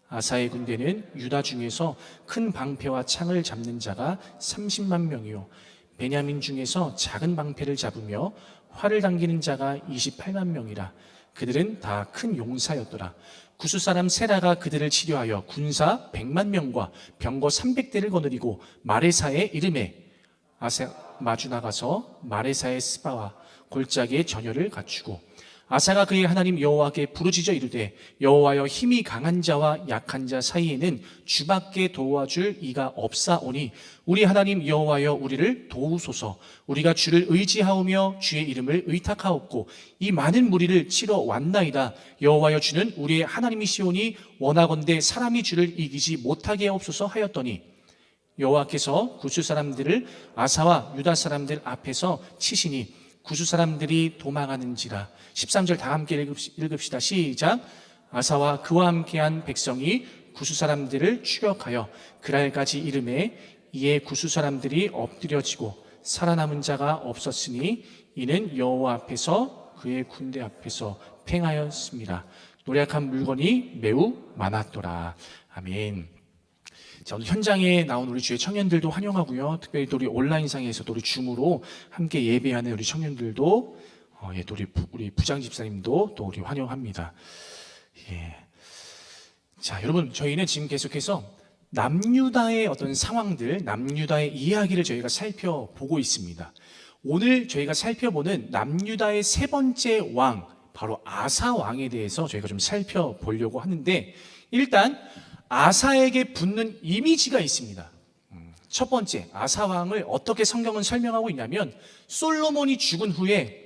아사의 군대는 유다 중에서 큰 방패와 창을 잡는 자가 30만 명이요 베냐민 중에서 작은 방패를 잡으며 활을 당기는 자가 28만 명이라. 그들은 다 큰 용사였더라. 구스 사람 세라가 그들을 치료하여 군사 100만 명과 병거 300대를 거느리고 마레사의 이름에 마주 나가서 마레사의 스바와 골짜기의 전열을 갖추고 아사가 그의 하나님 여호와께 부르짖어 이르되 여호와여 힘이 강한 자와 약한 자 사이에는 주밖에 도와줄 이가 없사오니 우리 하나님 여호와여 우리를 도우소서. 우리가 주를 의지하오며 주의 이름을 의탁하옵고 이 많은 무리를 치러 왔나이다. 여호와여 주는 우리의 하나님이시오니 원하건대 사람이 주를 이기지 못하게 하옵소서 하였더니 여호와께서 구스 사람들을 아사와 유다 사람들 앞에서 치시니 구스 사람들이 도망하는지라. 13절 다 함께 읽읍시다. 시작. 아사와 그와 함께한 백성이 구스 사람들을 추격하여 그랄까지 이름에 이에 구스 사람들이 엎드려지고 살아남은 자가 없었으니 이는 여호와 앞에서 그의 군대 앞에서 팽하였습니다. 노력한 물건이 매우 많았더라. 아멘. 자, 오늘 현장에 나온 우리 주의 청년들도 환영하고요. 특별히 또 우리 온라인상에서도 우리 줌으로 함께 예배하는 우리 청년들도 또 우리 부장 집사님도 또 우리 환영합니다. 예. 자, 여러분 저희는 지금 계속해서 남유다의 어떤 상황들, 남유다의 이야기를 저희가 살펴보고 있습니다. 오늘 저희가 살펴보는 남유다의 세 번째 왕, 바로 아사 왕에 대해서 저희가 좀 살펴보려고 하는데 일단 아사에게 붙는 이미지가 있습니다. 첫 번째, 아사 왕을 어떻게 성경은 설명하고 있냐면 솔로몬이 죽은 후에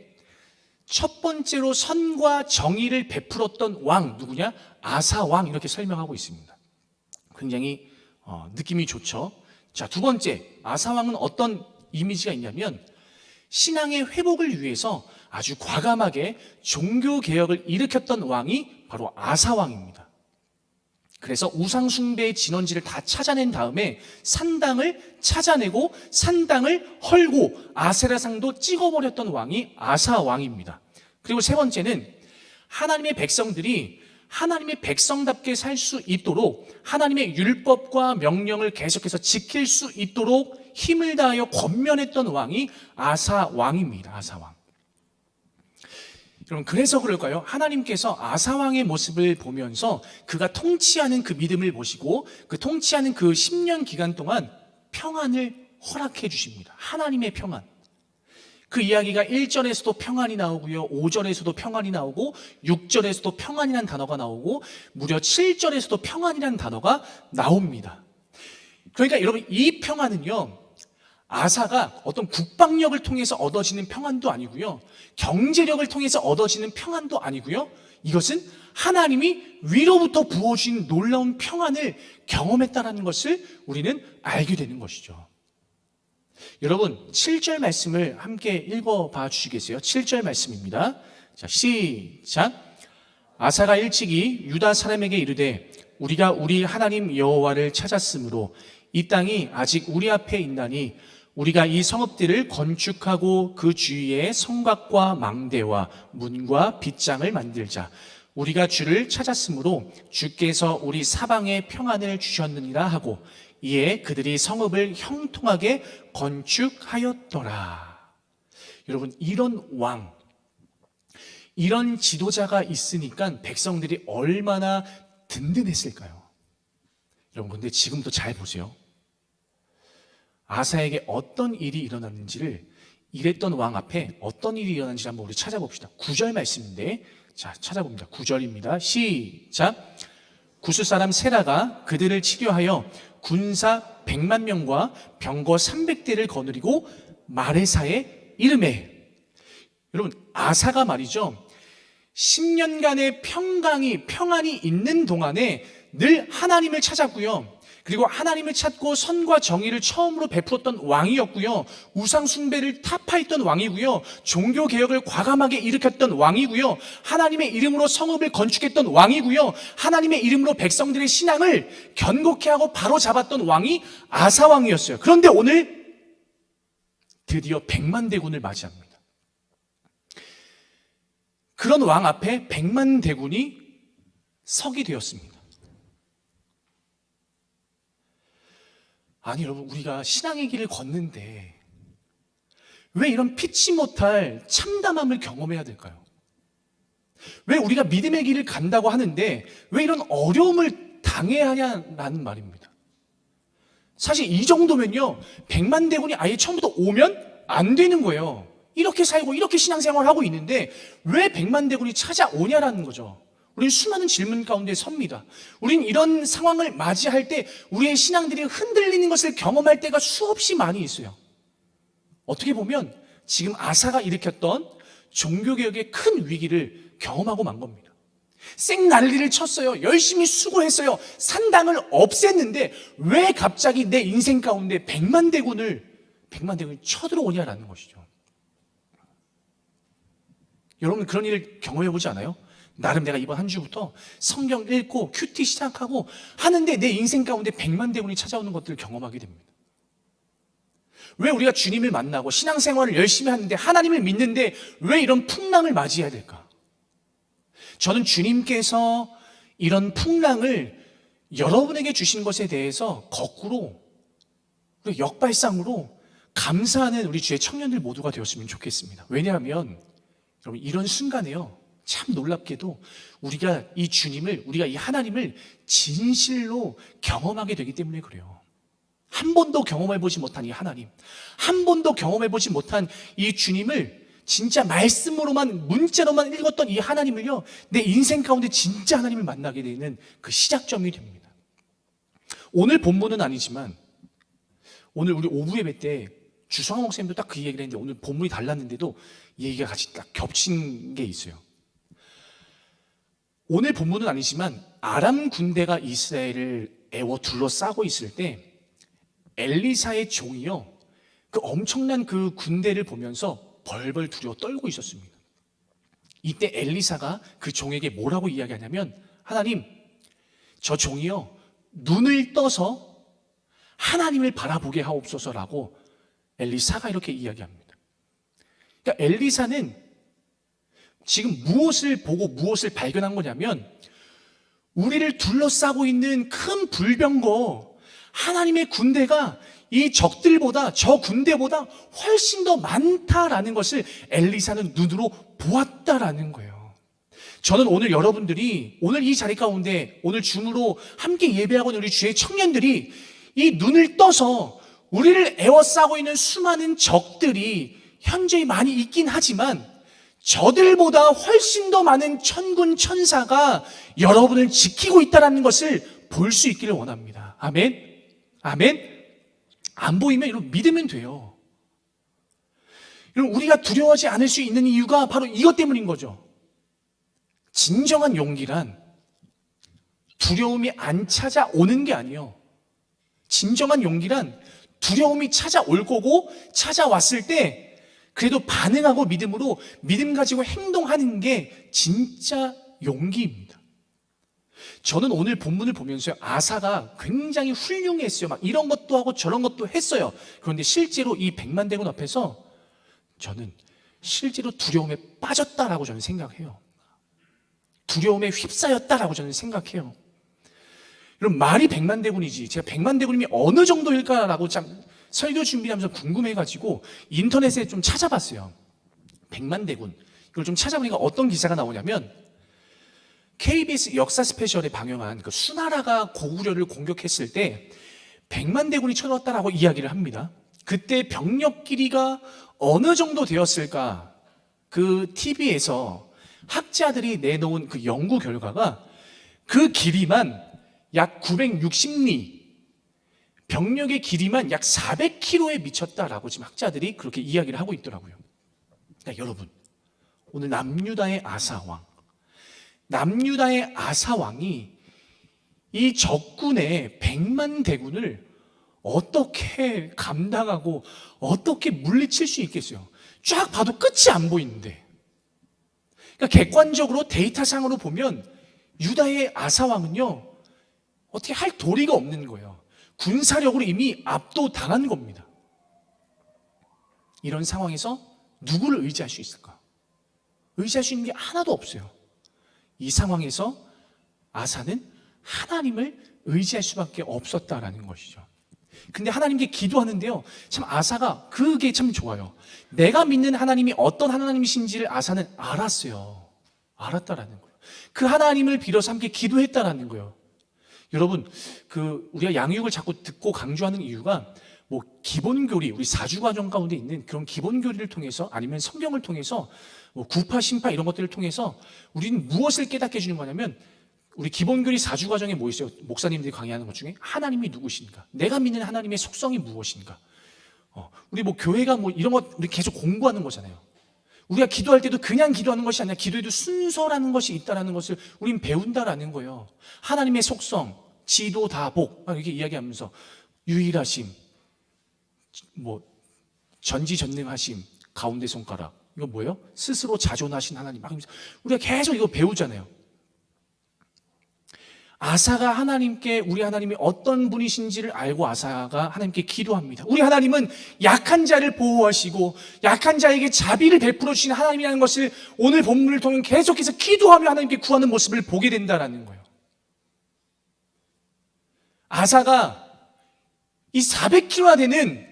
첫 번째로 선과 정의를 베풀었던 왕 누구냐? 아사 왕 이렇게 설명하고 있습니다. 굉장히 느낌이 좋죠. 자, 두 번째, 아사 왕은 어떤 이미지가 있냐면 신앙의 회복을 위해서 아주 과감하게 종교 개혁을 일으켰던 왕이 바로 아사 왕입니다. 그래서 우상 숭배의 진원지를 다 찾아낸 다음에 산당을 찾아내고 산당을 헐고 아세라상도 찍어버렸던 왕이 아사 왕입니다. 그리고 세 번째는 하나님의 백성들이 하나님의 백성답게 살 수 있도록 하나님의 율법과 명령을 계속해서 지킬 수 있도록 힘을 다하여 권면했던 왕이 아사 왕입니다. 아사 왕. 여러분 그래서 그럴까요? 하나님께서 아사 왕의 모습을 보면서 그가 통치하는 그 믿음을 보시고 그 통치하는 그 10년 기간 동안 평안을 허락해 주십니다. 하나님의 평안. 그 이야기가 1절에서도 평안이 나오고요. 5절에서도 평안이 나오고 6절에서도 평안이라는 단어가 나오고 무려 7절에서도 평안이라는 단어가 나옵니다. 그러니까 여러분 이 평안은요. 아사가 어떤 국방력을 통해서 얻어지는 평안도 아니고요. 경제력을 통해서 얻어지는 평안도 아니고요. 이것은 하나님이 위로부터 부어주신 놀라운 평안을 경험했다는 것을 우리는 알게 되는 것이죠. 여러분 7절 말씀을 함께 읽어봐 주시겠어요? 7절 말씀입니다. 자, 시작. 아사가 일찍이 유다 사람에게 이르되 우리가 우리 하나님 여호와를 찾았으므로 이 땅이 아직 우리 앞에 있나니 우리가 이 성읍들을 건축하고 그 주위에 성곽과 망대와 문과 빗장을 만들자. 우리가 주를 찾았으므로 주께서 우리 사방에 평안을 주셨느니라 하고 이에 그들이 성읍을 형통하게 건축하였더라. 여러분 이런 왕, 이런 지도자가 있으니까 백성들이 얼마나 든든했을까요? 여러분 근데 지금도 잘 보세요. 아사에게 어떤 일이 일어났는지를 이랬던 왕 앞에 어떤 일이 일어났는지 한번 우리 찾아봅시다. 9절 말씀인데 자 찾아봅니다. 9절입니다. 시작. 구스 사람 세라가 그들을 치료하여 군사 100만 명과 병거 300대를 거느리고 마레사의 이름에. 여러분 아사가 말이죠 10년간의 평안이 있는 동안에 늘 하나님을 찾았고요. 그리고 하나님을 찾고 선과 정의를 처음으로 베풀었던 왕이었고요. 우상 숭배를 타파했던 왕이고요. 종교 개혁을 과감하게 일으켰던 왕이고요. 하나님의 이름으로 성읍을 건축했던 왕이고요. 하나님의 이름으로 백성들의 신앙을 견고케 하고 바로잡았던 왕이 아사 왕이었어요. 그런데 오늘 드디어 100만 대군을 맞이합니다. 그런 왕 앞에 100만 대군이 서게 되었습니다. 아니 여러분 우리가 신앙의 길을 걷는데 왜 이런 피치 못할 참담함을 경험해야 될까요? 왜 우리가 믿음의 길을 간다고 하는데 왜 이런 어려움을 당해야 하냐라는 말입니다. 사실 이 정도면요, 100만 대군이 아예 처음부터 오면 안 되는 거예요. 이렇게 살고 이렇게 신앙생활을 하고 있는데 왜 100만 대군이 찾아오냐라는 거죠. 우리는 수많은 질문 가운데 섭니다. 우리는 이런 상황을 맞이할 때 우리의 신앙들이 흔들리는 것을 경험할 때가 수없이 많이 있어요. 어떻게 보면 지금 아사가 일으켰던 종교개혁의 큰 위기를 경험하고 만 겁니다. 생난리를 쳤어요. 열심히 수고했어요. 산당을 없앴는데 왜 갑자기 내 인생 가운데 100만 대군이 쳐들어오냐라는 것이죠. 여러분 그런 일을 경험해 보지 않아요? 나름 내가 이번 한 주부터 성경 읽고 큐티 시작하고 하는데 내 인생 가운데 100만 대군이 찾아오는 것들을 경험하게 됩니다. 왜 우리가 주님을 만나고 신앙생활을 열심히 하는데 하나님을 믿는데 왜 이런 풍랑을 맞이해야 될까? 저는 주님께서 이런 풍랑을 여러분에게 주신 것에 대해서 거꾸로 역발상으로 감사하는 우리 주의 청년들 모두가 되었으면 좋겠습니다. 왜냐하면 여러분 이런 순간에요, 참 놀랍게도 우리가 이 주님을, 우리가 이 하나님을 진실로 경험하게 되기 때문에 그래요. 한 번도 경험해보지 못한 이 하나님, 한 번도 경험해보지 못한 이 주님을 진짜 말씀으로만, 문자로만 읽었던 이 하나님을요, 내 인생 가운데 진짜 하나님을 만나게 되는 그 시작점이 됩니다. 오늘 본문은 아니지만 오늘 우리 오부 예배 때 주성환 목사님도 딱 그 얘기를 했는데 오늘 본문이 달랐는데도 얘기가 같이 딱 겹친 게 있어요. 오늘 본문은 아니지만 아람 군대가 이스라엘을 애워 둘러싸고 있을 때 엘리사의 종이요, 그 엄청난 그 군대를 보면서 벌벌 두려워 떨고 있었습니다. 이때 엘리사가 그 종에게 뭐라고 이야기하냐면, 하나님, 저 종이요 눈을 떠서 하나님을 바라보게 하옵소서라고 엘리사가 이렇게 이야기합니다. 그러니까 엘리사는 지금 무엇을 보고 무엇을 발견한 거냐면, 우리를 둘러싸고 있는 큰 불병거, 하나님의 군대가 이 적들보다, 저 군대보다 훨씬 더 많다라는 것을 엘리사는 눈으로 보았다라는 거예요. 저는 오늘 여러분들이 오늘 이 자리 가운데 오늘 줌으로 함께 예배하고 있는 우리 주의 청년들이 이 눈을 떠서 우리를 에워싸고 있는 수많은 적들이 현저히 많이 있긴 하지만 저들보다 훨씬 더 많은 천군 천사가 여러분을 지키고 있다는 것을 볼 수 있기를 원합니다. 아멘. 아멘. 안 보이면 이런 믿으면 돼요. 우리가 두려워하지 않을 수 있는 이유가 바로 이것 때문인 거죠. 진정한 용기란 두려움이 안 찾아오는 게 아니에요. 진정한 용기란 두려움이 찾아올 거고 찾아왔을 때 그래도 반응하고 믿음으로 믿음 가지고 행동하는 게 진짜 용기입니다. 저는 오늘 본문을 보면서 아사가 굉장히 훌륭했어요. 막 이런 것도 하고 저런 것도 했어요. 그런데 실제로 이 100만 대군 앞에서 저는 실제로 두려움에 빠졌다라고 저는 생각해요. 두려움에 휩싸였다라고 저는 생각해요. 여러분, 말이 100만 대군이지 제가 100만 대군이면 어느 정도일까라고 참 설교 준비하면서 궁금해가지고 인터넷에 좀 찾아봤어요. 100만 대군. 이걸 좀 찾아보니까 어떤 기사가 나오냐면 KBS 역사 스페셜에 방영한 그 수나라가 고구려를 공격했을 때 100만 대군이 쳐들었다라고 이야기를 합니다. 그때 병력 길이가 어느 정도 되었을까? 그 TV에서 학자들이 내놓은 그 연구 결과가 그 길이만 약 960리, 병력의 길이만 약 400km에 미쳤다라고 지금 학자들이 그렇게 이야기를 하고 있더라고요. 그러니까 여러분, 오늘 남유다의 아사왕, 남유다의 아사왕이 이 적군의 100만 대군을 어떻게 감당하고 어떻게 물리칠 수 있겠어요? 쫙 봐도 끝이 안 보이는데. 그러니까 객관적으로 데이터상으로 보면 유다의 아사왕은요, 어떻게 할 도리가 없는 거예요. 군사력으로 이미 압도당한 겁니다. 이런 상황에서 누구를 의지할 수 있을까? 의지할 수 있는 게 하나도 없어요. 이 상황에서 아사는 하나님을 의지할 수밖에 없었다라는 것이죠. 근데 하나님께 기도하는데요, 참 아사가 그게 참 좋아요. 내가 믿는 하나님이 어떤 하나님이신지를 아사는 알았어요. 알았다라는 거예요. 그 하나님을 빌어서 함께 기도했다라는 거예요. 여러분, 우리가 양육을 자꾸 듣고 강조하는 이유가 뭐 기본교리, 우리 사주과정 가운데 있는 그런 기본교리를 통해서 아니면 성경을 통해서 뭐 구파, 신파 이런 것들을 통해서 우리는 무엇을 깨닫게 해주는 거냐면 우리 기본교리 사주과정에 뭐 있어요? 목사님들이 강의하는 것 중에 하나님이 누구신가? 내가 믿는 하나님의 속성이 무엇인가? 우리 뭐 교회가 뭐 이런 것 우리 계속 공부하는 거잖아요. 우리가 기도할 때도 그냥 기도하는 것이 아니라 기도에도 순서라는 것이 있다라는 것을 우린 배운다라는 거예요. 하나님의 속성, 지도, 다복 이렇게 이야기하면서 유일하심, 뭐 전지전능하심, 가운데 손가락 이거 뭐예요? 스스로 자존하신 하나님 막 우리가 계속 이거 배우잖아요. 아사가 하나님께 우리 하나님이 어떤 분이신지를 알고 아사가 하나님께 기도합니다. 우리 하나님은 약한 자를 보호하시고 약한 자에게 자비를 베풀어 주시는 하나님이라는 것을 오늘 본문을 통해 계속해서 기도하며 하나님께 구하는 모습을 보게 된다는 거예요. 아사가 이 400kg나 되는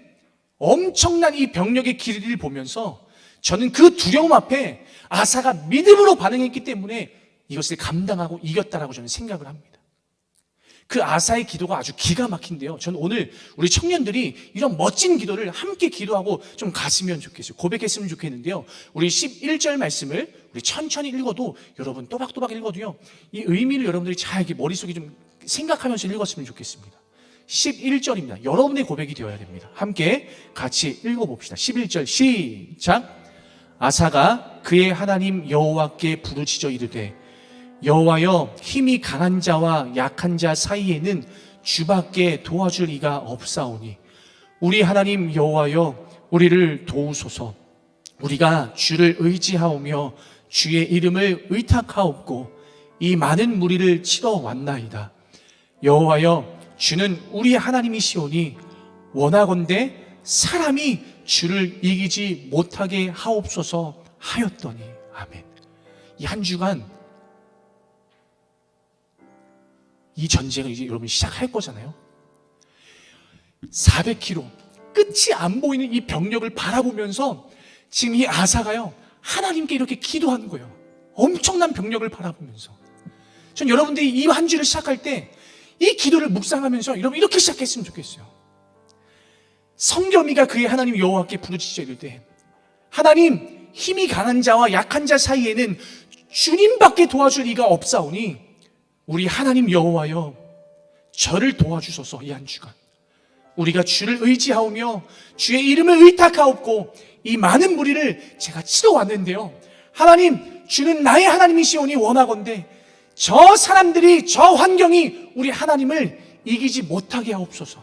엄청난 이 병력의 길이를 보면서 저는 그 두려움 앞에 아사가 믿음으로 반응했기 때문에 이것을 감당하고 이겼다라고 저는 생각을 합니다. 그 아사의 기도가 아주 기가 막힌데요. 저는 오늘 우리 청년들이 이런 멋진 기도를 함께 기도하고 좀 갔으면 좋겠어요. 고백했으면 좋겠는데요. 우리 11절 말씀을 우리 천천히 읽어도 여러분 또박또박 읽어도요. 이 의미를 여러분들이 잘 이렇게 머릿속에 좀 생각하면서 읽었으면 좋겠습니다. 11절입니다. 여러분의 고백이 되어야 됩니다. 함께 같이 읽어봅시다. 11절 시작. 아사가 그의 하나님 여호와께 부르짖어 이르되 여호와여 힘이 강한 자와 약한 자 사이에는 주밖에 도와줄 이가 없사오니 우리 하나님 여호와여 우리를 도우소서. 우리가 주를 의지하오며 주의 이름을 의탁하옵고 이 많은 무리를 치러 왔나이다. 여호와여 주는 우리 하나님이시오니 원하건대 사람이 주를 이기지 못하게 하옵소서 하였더니 아멘. 이 한 주간 이 전쟁을 이제 여러분 시작할 거잖아요. 400km 끝이 안 보이는 이 병력을 바라보면서 지금 이 아사가요 하나님께 이렇게 기도하는 거예요. 엄청난 병력을 바라보면서. 전 여러분들이 이 한 주를 시작할 때 이 기도를 묵상하면서 여러분 이렇게 시작했으면 좋겠어요. 성겸이가 그의 하나님 여호와께 부르짖어 이르되 하나님 힘이 강한 자와 약한 자 사이에는 주님밖에 도와줄 이가 없사오니 우리 하나님 여호와여 저를 도와주소서. 이 한 주간 우리가 주를 의지하오며 주의 이름을 의탁하옵고 이 많은 무리를 제가 치러 왔는데요. 하나님 주는 나의 하나님이시오니 원하건대 저 사람들이 저 환경이 우리 하나님을 이기지 못하게 하옵소서.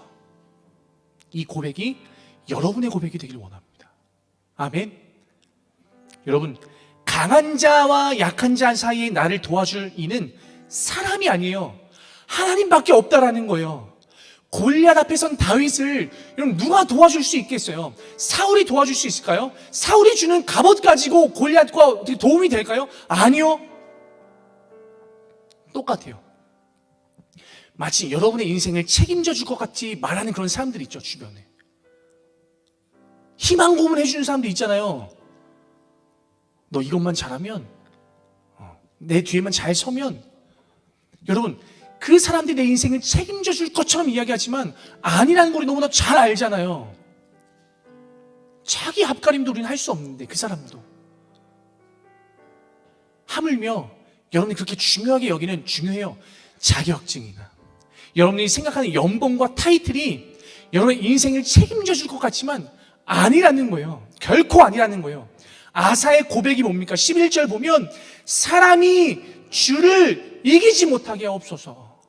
이 고백이 여러분의 고백이 되길 원합니다. 아멘. 여러분 강한 자와 약한 자 사이에 나를 도와줄 이는 사람이 아니에요. 하나님밖에 없다라는 거예요. 골리앗 앞에 선 다윗을 여러분 누가 도와줄 수 있겠어요? 사울이 도와줄 수 있을까요? 사울이 주는 갑옷 가지고 골리앗과 어떻게 도움이 될까요? 아니요. 똑같아요. 마치 여러분의 인생을 책임져 줄 것 같이 말하는 그런 사람들이 있죠. 주변에 희망 고문해 주는 사람들 있잖아요. 너 이것만 잘하면 내 뒤에만 잘 서면 여러분 그 사람들이 내 인생을 책임져 줄 것처럼 이야기하지만 아니라는 걸 너무나 잘 알잖아요. 자기 앞가림도 우리는 할 수 없는데 그 사람도 하물며 여러분이 그렇게 중요하게 여기는 중요해요. 자격증이나 여러분이 생각하는 연봉과 타이틀이 여러분의 인생을 책임져 줄 것 같지만 아니라는 거예요. 결코 아니라는 거예요. 아사의 고백이 뭡니까? 11절 보면 사람이 주를 이기지 못하게 하옵소서.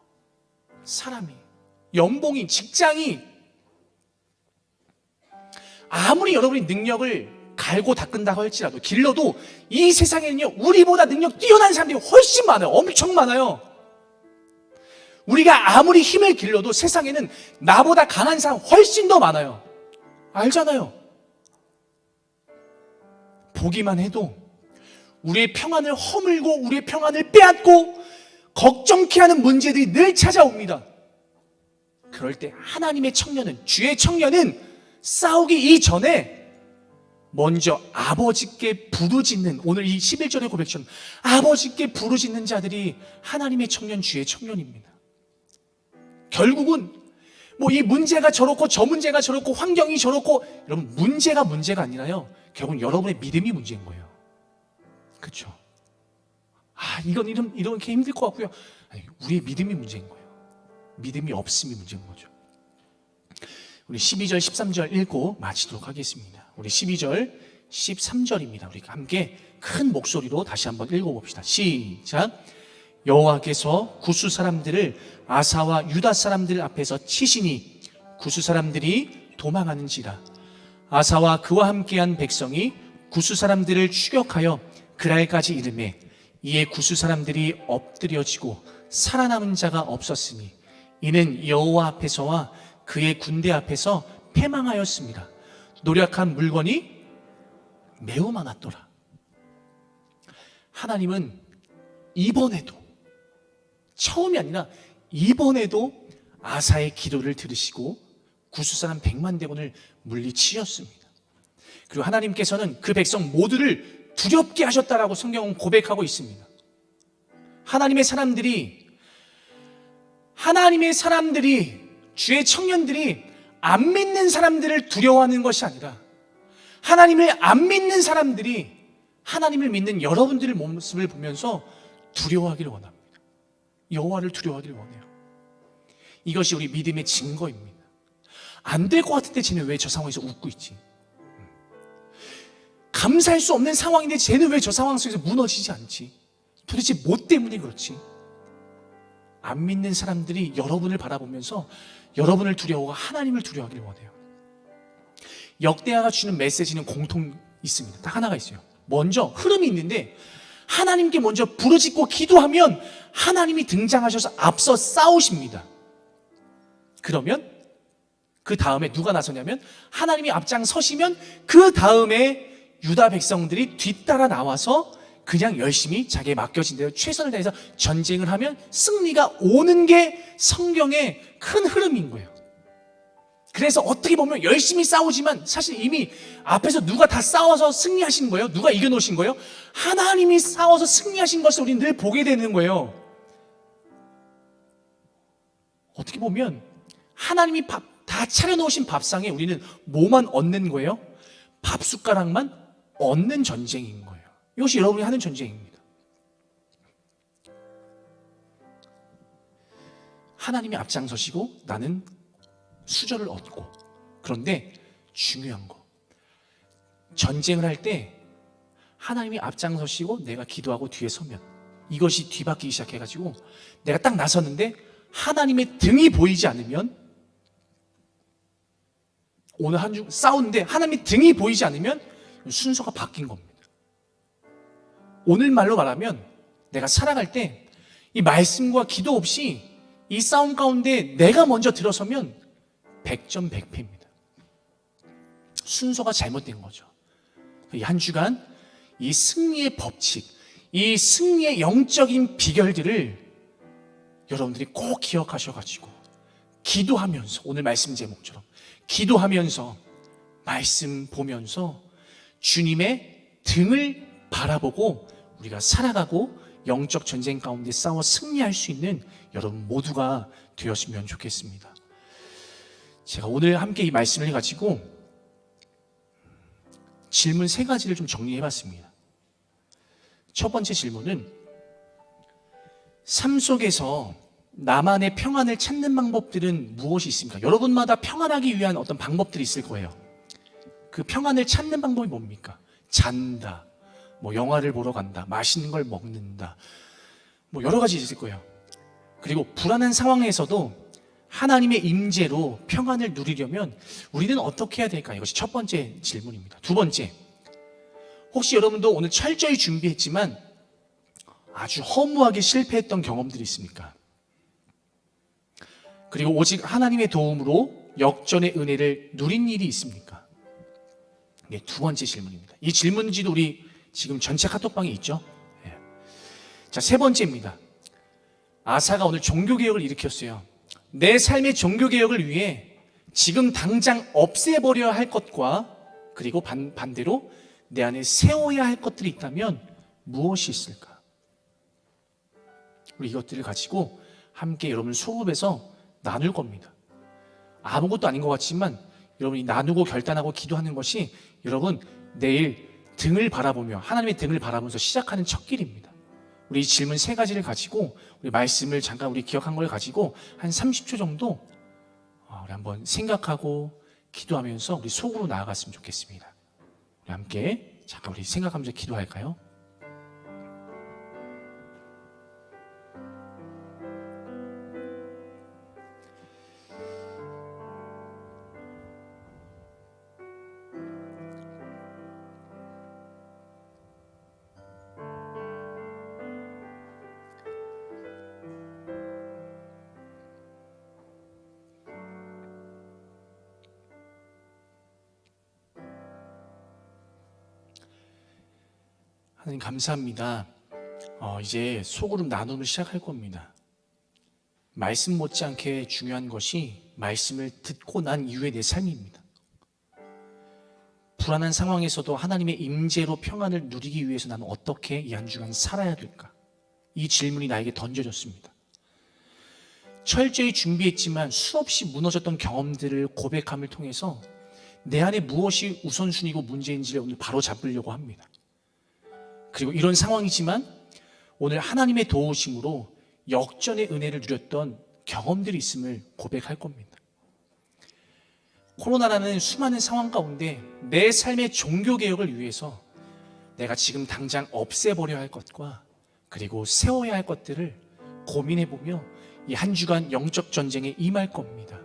사람이, 연봉이, 직장이 아무리 여러분이 능력을 갈고 닦은다고 할지라도 길러도 이 세상에는요 우리보다 능력 뛰어난 사람들이 훨씬 많아요. 엄청 많아요. 우리가 아무리 힘을 길러도 세상에는 나보다 강한 사람 훨씬 더 많아요. 알잖아요. 보기만 해도 우리의 평안을 허물고 우리의 평안을 빼앗고 걱정케 하는 문제들이 늘 찾아옵니다. 그럴 때 하나님의 청년은, 주의 청년은 싸우기 이전에 먼저 아버지께 부르짖는, 오늘 이 11절의 고백처럼 아버지께 부르짖는 자들이 하나님의 청년, 주의 청년입니다. 결국은 뭐 이 문제가 저렇고 저 문제가 저렇고 환경이 저렇고, 여러분 문제가 아니라요, 결국은 여러분의 믿음이 문제인 거예요. 그렇죠? 이건 이렇게 힘들 것 같고요. 아니, 우리의 믿음이 문제인 거예요. 믿음이 없음이 문제인 거죠. 우리 12절 13절 읽고 마치도록 하겠습니다. 우리 12절 13절입니다. 우리 함께 큰 목소리로 다시 한번 읽어봅시다. 시작. 여호와께서 구스 사람들을 아사와 유다 사람들 앞에서 치시니 구스 사람들이 도망하는지라. 아사와 그와 함께한 백성이 구스 사람들을 추격하여 그랄까지 이르매 이에 구스 사람들이 엎드려지고 살아남은 자가 없었으니 이는 여호와 앞에서와 그의 군대 앞에서 패망하였습니다. 노력한 물건이 매우 많았더라. 하나님은 이번에도, 처음이 아니라 이번에도 아사의 기도를 들으시고 구스 사람 100만 대군을 물리치셨습니다. 그리고 하나님께서는 그 백성 모두를 두렵게 하셨다라고 성경은 고백하고 있습니다. 하나님의 사람들이, 주의 청년들이 안 믿는 사람들을 두려워하는 것이 아니라 하나님을 안 믿는 사람들이 하나님을 믿는 여러분들의 모습을 보면서 두려워하기를 원합니다. 여호와를 두려워하기를 원해요. 이것이 우리 믿음의 증거입니다. 안 될 것 같은데 쟤는 왜 저 상황에서 웃고 있지? 감사할 수 없는 상황인데 쟤는 왜 저 상황 속에서 무너지지 않지? 도대체 뭐 때문에 그렇지? 안 믿는 사람들이 여러분을 바라보면서 여러분을 두려워하고 하나님을 두려워하기를 원해요. 역대하가 주는 메시지는 공통 있습니다. 딱 하나가 있어요. 먼저 흐름이 있는데 하나님께 먼저 부르짖고 기도하면 하나님이 등장하셔서 앞서 싸우십니다. 그러면 그 다음에 누가 나서냐면 하나님이 앞장서시면 그 다음에 유다 백성들이 뒤따라 나와서 그냥 열심히 자기에 맡겨진 대로 최선을 다해서 전쟁을 하면 승리가 오는 게 성경의 큰 흐름인 거예요. 그래서 어떻게 보면 열심히 싸우지만 사실 이미 앞에서 누가 다 싸워서 승리하신 거예요. 누가 이겨놓으신 거예요. 하나님이 싸워서 승리하신 것을 우리는 늘 보게 되는 거예요. 어떻게 보면 하나님이 다 차려놓으신 밥상에 우리는 뭐만 얻는 거예요? 밥숟가락만 얻는 전쟁인 거예요. 이것이 여러분이 하는 전쟁입니다. 하나님이 앞장서시고 나는 수저를 얻고, 그런데 중요한 거, 전쟁을 할 때 하나님이 앞장서시고 내가 기도하고 뒤에 서면 이것이 뒤바뀌기 시작해가지고 내가 딱 나섰는데 하나님의 등이 보이지 않으면, 오늘 한 주 싸우는데 하나님의 등이 보이지 않으면 순서가 바뀐 겁니다. 오늘 말로 말하면 내가 살아갈 때 이 말씀과 기도 없이 이 싸움 가운데 내가 먼저 들어서면 100점 100패입니다. 순서가 잘못된 거죠. 이 한 주간 이 승리의 법칙, 이 승리의 영적인 비결들을 여러분들이 꼭 기억하셔가지고 기도하면서, 오늘 말씀 제목처럼 기도하면서 말씀 보면서 주님의 등을 바라보고 우리가 살아가고 영적 전쟁 가운데 싸워 승리할 수 있는 여러분 모두가 되었으면 좋겠습니다. 제가 오늘 함께 이 말씀을 가지고 질문 3가지를 좀 정리해봤습니다. 첫 번째 질문은 삶 속에서 나만의 평안을 찾는 방법들은 무엇이 있습니까? 여러분마다 평안하기 위한 어떤 방법들이 있을 거예요. 그 평안을 찾는 방법이 뭡니까? 잔다, 뭐 영화를 보러 간다, 맛있는 걸 먹는다, 뭐 여러 가지 있을 거예요. 그리고 불안한 상황에서도 하나님의 임재로 평안을 누리려면 우리는 어떻게 해야 될까? 이것이 첫 번째 질문입니다. 두 번째, 혹시 여러분도 오늘 철저히 준비했지만 아주 허무하게 실패했던 경험들이 있습니까? 그리고 오직 하나님의 도움으로 역전의 은혜를 누린 일이 있습니까? 네, 두 번째 질문입니다. 이 질문지도 우리 지금 전체 카톡방에 있죠? 네. 자, 세 번째입니다. 아사가 오늘 종교개혁을 일으켰어요. 내 삶의 종교개혁을 위해 지금 당장 없애버려야 할 것과 그리고 반대로 내 안에 세워야 할 것들이 있다면 무엇이 있을까? 우리 이것들을 가지고 함께 여러분 소급해서 나눌 겁니다. 아무것도 아닌 것 같지만 여러분이 나누고 결단하고 기도하는 것이 여러분 내일 등을 바라보며 하나님의 등을 바라보면서 시작하는 첫 길입니다. 우리 이 질문 3가지를 가지고 우리 말씀을 잠깐 우리 기억한 걸 가지고 한 30초 정도 우리 한번 생각하고 기도하면서 우리 속으로 나아갔으면 좋겠습니다. 우리 함께 잠깐 우리 생각하면서 기도할까요? 하나님 감사합니다. 이제 소그룹 나눔을 시작할 겁니다. 말씀 못지않게 중요한 것이 말씀을 듣고 난 이후의 내 삶입니다. 불안한 상황에서도 하나님의 임재로 평안을 누리기 위해서 나는 어떻게 이 한 주간 살아야 될까? 이 질문이 나에게 던져졌습니다. 철저히 준비했지만 수없이 무너졌던 경험들을 고백함을 통해서 내 안에 무엇이 우선순위고 문제인지를 오늘 바로 잡으려고 합니다. 그리고 이런 상황이지만 오늘 하나님의 도우심으로 역전의 은혜를 누렸던 경험들이 있음을 고백할 겁니다. 코로나라는 수많은 상황 가운데 내 삶의 종교개혁을 위해서 내가 지금 당장 없애버려야 할 것과 그리고 세워야 할 것들을 고민해보며 이 한 주간 영적 전쟁에 임할 겁니다.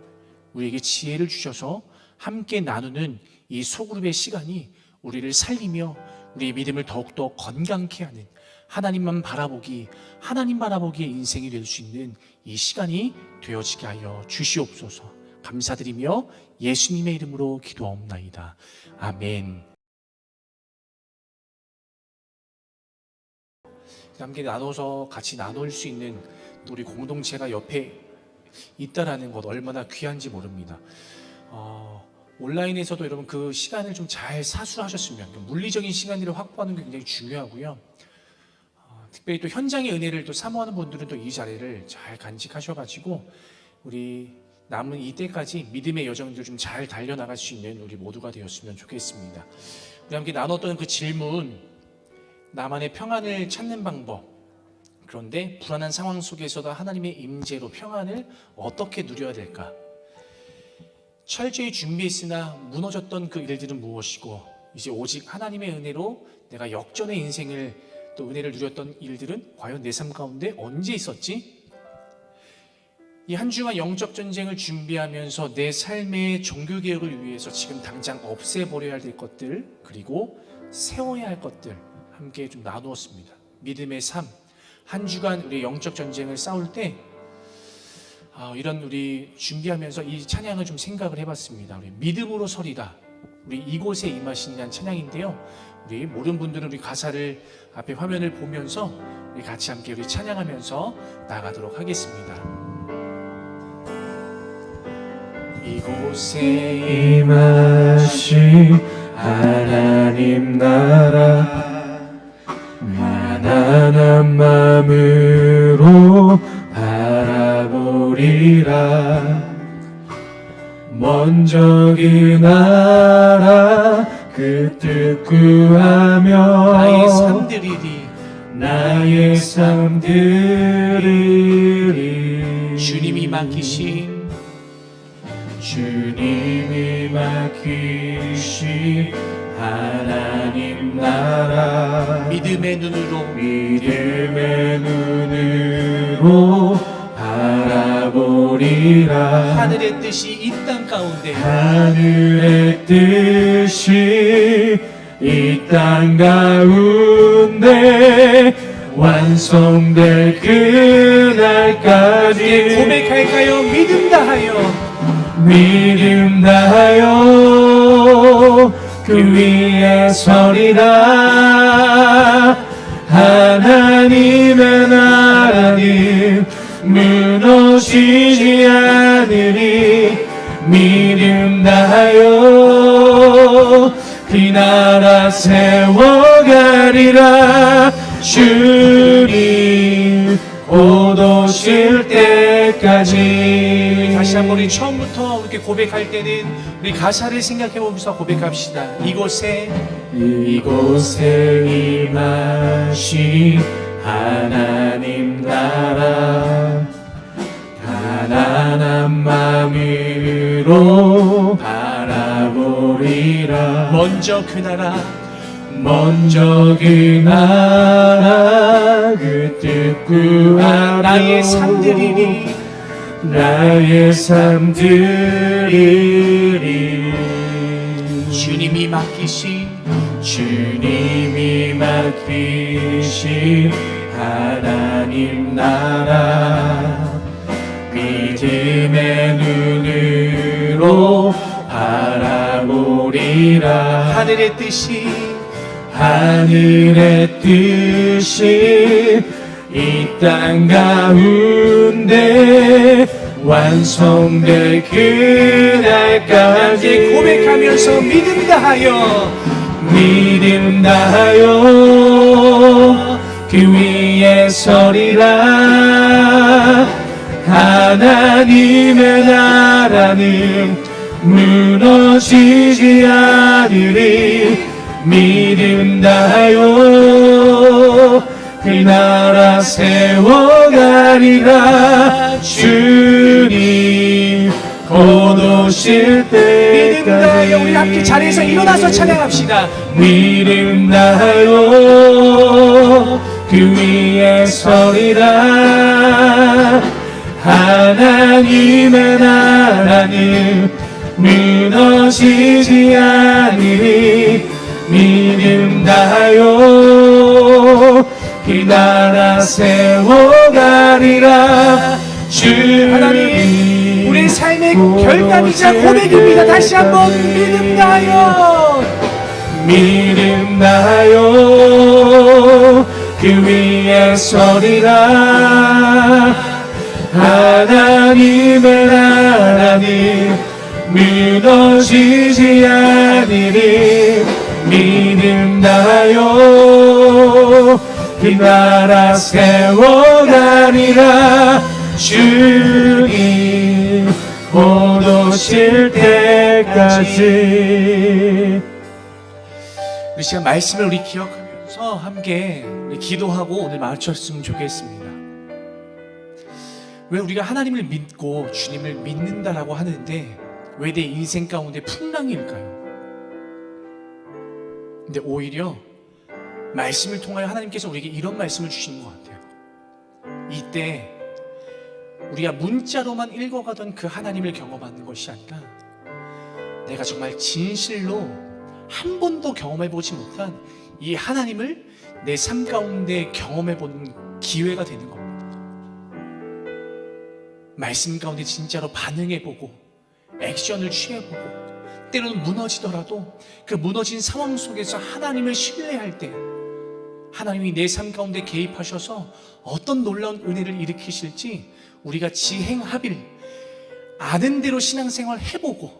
우리에게 지혜를 주셔서 함께 나누는 이 소그룹의 시간이 우리를 살리며 우리의 믿음을 더욱더 건강케 하는 하나님 바라보기의 인생이 될 수 있는 이 시간이 되어지게 하여 주시옵소서. 감사드리며 예수님의 이름으로 기도하옵나이다. 아멘. 함께 나눠서 같이 나눌 수 있는 우리 공동체가 옆에 있다라는 것 얼마나 귀한지 모릅니다. 온라인에서도 여러분 그 시간을 좀 잘 사수하셨으면, 물리적인 시간들을 확보하는 게 굉장히 중요하고요. 특별히 또 현장의 은혜를 또 사모하는 분들은 또 이 자리를 잘 간직하셔가지고 우리 남은 이때까지 믿음의 여정들 좀 잘 달려나갈 수 있는 우리 모두가 되었으면 좋겠습니다. 우리 함께 나눴던 그 질문, 나만의 평안을 찾는 방법. 그런데 불안한 상황 속에서도 하나님의 임재로 평안을 어떻게 누려야 될까? 철저히 준비했으나 무너졌던 그 일들은 무엇이고 이제 오직 하나님의 은혜로 내가 역전의 인생을 또 은혜를 누렸던 일들은 과연 내 삶 가운데 언제 있었지? 이 한 주간 영적 전쟁을 준비하면서 내 삶의 종교개혁을 위해서 지금 당장 없애버려야 할 것들 그리고 세워야 할 것들 함께 좀 나누었습니다. 믿음의 삶, 한 주간 우리 영적 전쟁을 싸울 때 이런 우리 준비하면서 이 찬양을 좀 생각을 해봤습니다. 우리 믿음으로 서리다. 우리 이곳에 임하시는 찬양인데요. 우리 모르는 분들은 우리 가사를 앞에 화면을 보면서 우리 같이 함께 우리 찬양하면서 나가도록 하겠습니다. 이곳에 임하신 하나님 나라 가난한 마음으로 바라보리라. 먼저 그 나라 그 뜻 구하며 나의 삶 드리리. 주님이 맡기신 하나님 나라 믿음의 눈으로 바라보리라. 하늘의 뜻이 이 땅 가운데 하늘의 뜻이 이 땅 가운데 완성될 그날까지 고백할까요? 믿음 다하여 그 위에 서리라. 하나님의 나라는 무너지지 않으리. 믿음 다하여 날아 세워가리라. 주님 곧 오실 때까지. 다시 한번 우리 처음부터 이렇게 고백할 때는 우리 가사를 생각해 보면서 고백합시다. 이곳에 임하신 하나님 나라, 가난한 마음으로 바라보리라. 먼저 그 나라 먼저 그 나라 그 뜻 구하며 나의 삶들이니 나의 삶 드리리. 주님이 맡기신 주님이 맡기신 하나님 나라, 믿음의 눈으로 바라보리라. 하늘의 뜻이 하늘의 뜻이 이 땅 가운데 완성될 그날까지 고백하면서 믿음 다하여 믿음 다하여 그 위에 서리라. 하나님의 나라는 무너지지 않으리. 믿음 다하여 그 나라 세워가리라. 주님 곧 오실 믿음 다하여 우리 함께 때까지 자리에서 일어나서 찬양합시다. 믿음 다하여 그 위에 서리라. 하나님의 나라는 무너지지 않으리. 믿음 다하여 그 나라 세워가리라. 하나님, 우리 삶의 결단이자 고백입니다. 다시 한번 믿음 다하여 믿음 다하여 그 위에 서리라. 하나님의 나라는 무너지지 않으리. 믿음 다하여 그 나라 세워가리라. 주님 곧 오실 때까지. 우리 시간 말씀을 우리 기억하면서 함께 우리 기도하고 오늘 마쳤으면 좋겠습니다. 왜 우리가 하나님을 믿고 주님을 믿는다라고 하는데 왜 내 인생 가운데 풍랑일까요? 근데 오히려 말씀을 통하여 하나님께서 우리에게 이런 말씀을 주시는 것 같아요. 이때 우리가 문자로만 읽어가던 그 하나님을 경험하는 것이 아니라 내가 정말 진실로 한 번도 경험해보지 못한 이 하나님을 내 삶 가운데 경험해보는 기회가 되는 겁니다. 말씀 가운데 진짜로 반응해보고 액션을 취해보고 때로는 무너지더라도 그 무너진 상황 속에서 하나님을 신뢰할 때 하나님이 내 삶 가운데 개입하셔서 어떤 놀라운 은혜를 일으키실지 우리가 지행하빌, 아는 대로 신앙생활 해보고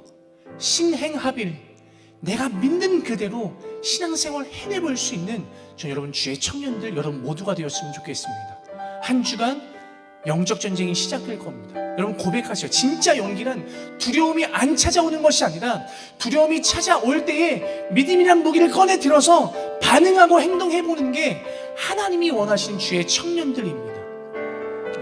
신행하빌, 내가 믿는 그대로 신앙생활 해내볼 수 있는 저 여러분 주의 청년들 여러분 모두가 되었으면 좋겠습니다. 한 주간 영적 전쟁이 시작될 겁니다. 여러분 고백하세요. 진짜 용기란 두려움이 안 찾아오는 것이 아니라 두려움이 찾아올 때에 믿음이란 무기를 꺼내 들어서 반응하고 행동해보는 게 하나님이 원하시는 주의 청년들입니다.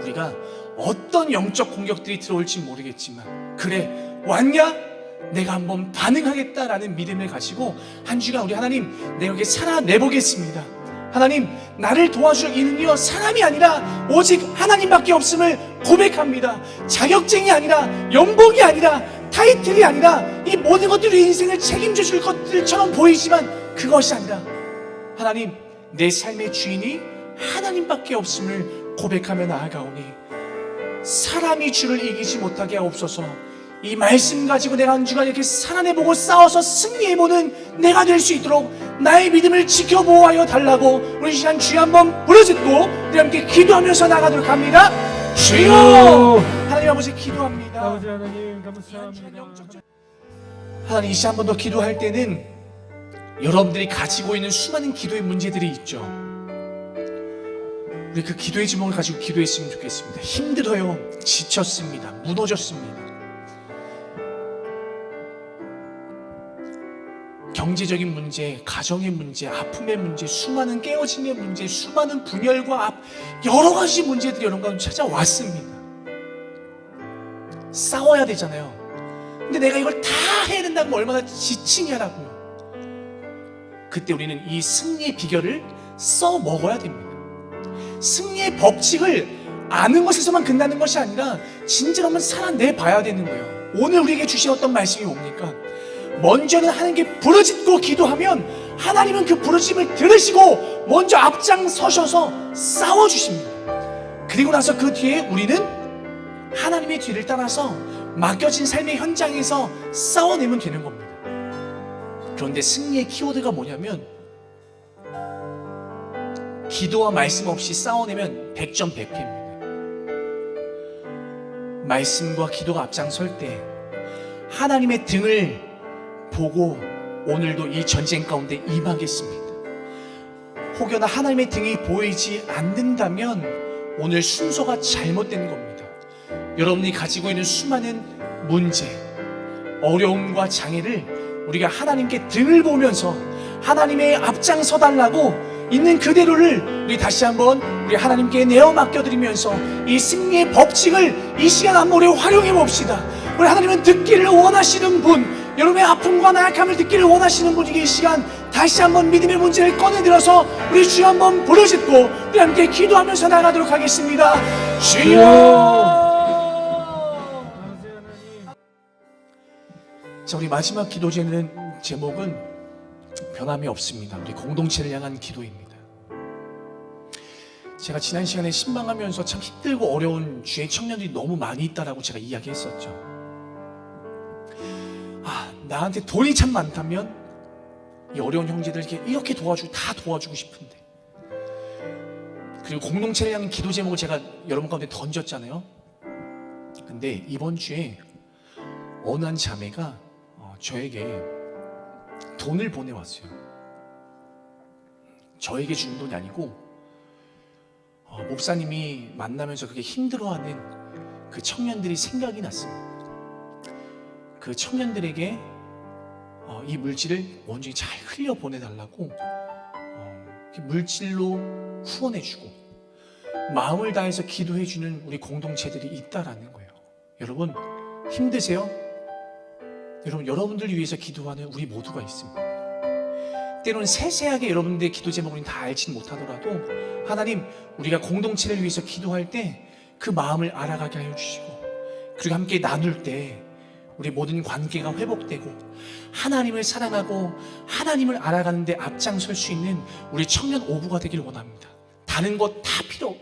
우리가 어떤 영적 공격들이 들어올지 모르겠지만 그래 왔냐? 내가 한번 반응하겠다라는 믿음을 가지고 한 주간 우리 하나님 내가 여기 살아내보겠습니다. 하나님 나를 도와줄 이는요 사람이 아니라 오직 하나님밖에 없음을 고백합니다. 자격증이 아니라 연봉이 아니라 타이틀이 아니라 이 모든 것들이 인생을 책임져 줄 것들처럼 보이지만 그것이 아니라 하나님 내 삶의 주인이 하나님밖에 없음을 고백하며 나아가오니 사람이 주를 이기지 못하게 하옵소서. 이 말씀 가지고 내가 한 주간 이렇게 살아내보고 싸워서 승리해보는 내가 될 수 있도록 나의 믿음을 지켜보호하여 달라고 우리 시간 주여 한번 부르짖고 우리 함께 기도하면서 나가도록 합니다. 주여 하나님 아버지 기도합니다. 아버지 하나님 감사합니다. 하나님 이 시간 한 번 더 기도할 때는 여러분들이 가지고 있는 수많은 기도의 문제들이 있죠. 우리 그 기도의 제목을 가지고 기도했으면 좋겠습니다. 힘들어요. 지쳤습니다. 무너졌습니다. 경제적인 문제, 가정의 문제, 아픔의 문제, 수많은 깨어짐의 문제, 수많은 분열과 여러 가지 문제들이 여러분 가운데 찾아왔습니다. 싸워야 되잖아요. 근데 내가 이걸 다 해야 된다고 얼마나 지치냐라고요. 그때 우리는 이 승리의 비결을 써먹어야 됩니다. 승리의 법칙을 아는 것에서만 끝나는 것이 아니라 진짜로 한번 살아내봐야 되는 거예요. 오늘 우리에게 주신 어떤 말씀이 뭡니까? 먼저는 하나님께 부르짖고 기도하면 하나님은 그 부르짖음을 들으시고 먼저 앞장서셔서 싸워주십니다. 그리고 나서 그 뒤에 우리는 하나님의 뒤를 따라서 맡겨진 삶의 현장에서 싸워내면 되는 겁니다. 그런데 승리의 키워드가 뭐냐면 기도와 말씀 없이 싸워내면 100점 100패입니다. 말씀과 기도가 앞장설 때 하나님의 등을 보고 오늘도 이 전쟁 가운데 임하겠습니다. 혹여나 하나님의 등이 보이지 않는다면 오늘 순서가 잘못된 겁니다. 여러분이 가지고 있는 수많은 문제, 어려움과 장애를 우리가 하나님께 등을 보면서 하나님의 앞장서 달라고 있는 그대로를 우리 다시 한번 우리 하나님께 내어 맡겨드리면서 이 승리의 법칙을 이 시간 한번 우리 활용해 봅시다. 우리 하나님은 듣기를 원하시는 분, 여러분의 아픔과 나약함을 듣기를 원하시는 분에게 이 시간 다시 한번 믿음의 문제를 꺼내들어서 우리 주여 한번 부르짖고 우리 함께 기도하면서 나가도록 하겠습니다. 주여. 자, 우리 마지막 기도 제목은 변함이 없습니다. 우리 공동체를 향한 기도입니다. 제가 지난 시간에 신방하면서 참 힘들고 어려운 주의 청년들이 너무 많이 있다라고 제가 이야기했었죠. 나한테 돈이 참 많다면 이 어려운 형제들 이렇게 도와주고 다 도와주고 싶은데. 그리고 공동체를 향한 기도 제목을 제가 여러분 가운데 던졌잖아요. 근데 이번 주에 어느 한 자매가 저에게 돈을 보내왔어요. 저에게 준 돈이 아니고 목사님이 만나면서 그렇게 힘들어하는 그 청년들이 생각이 났습니다. 그 청년들에게 이 물질을 원전히 잘 흘려 보내달라고 물질로 후원해주고 마음을 다해서 기도해주는 우리 공동체들이 있다라는 거예요. 여러분 힘드세요? 여러분 여러분들을 위해서 기도하는 우리 모두가 있습니다. 때로는 세세하게 여러분들의 기도 제목을 다 알지는 못하더라도 하나님 우리가 공동체를 위해서 기도할 때 그 마음을 알아가게 하여 주시고 그리고 함께 나눌 때 우리 모든 관계가 회복되고 하나님을 사랑하고 하나님을 알아가는 데 앞장설 수 있는 우리 청년 오부가 되길 원합니다. 다른 것 다 필요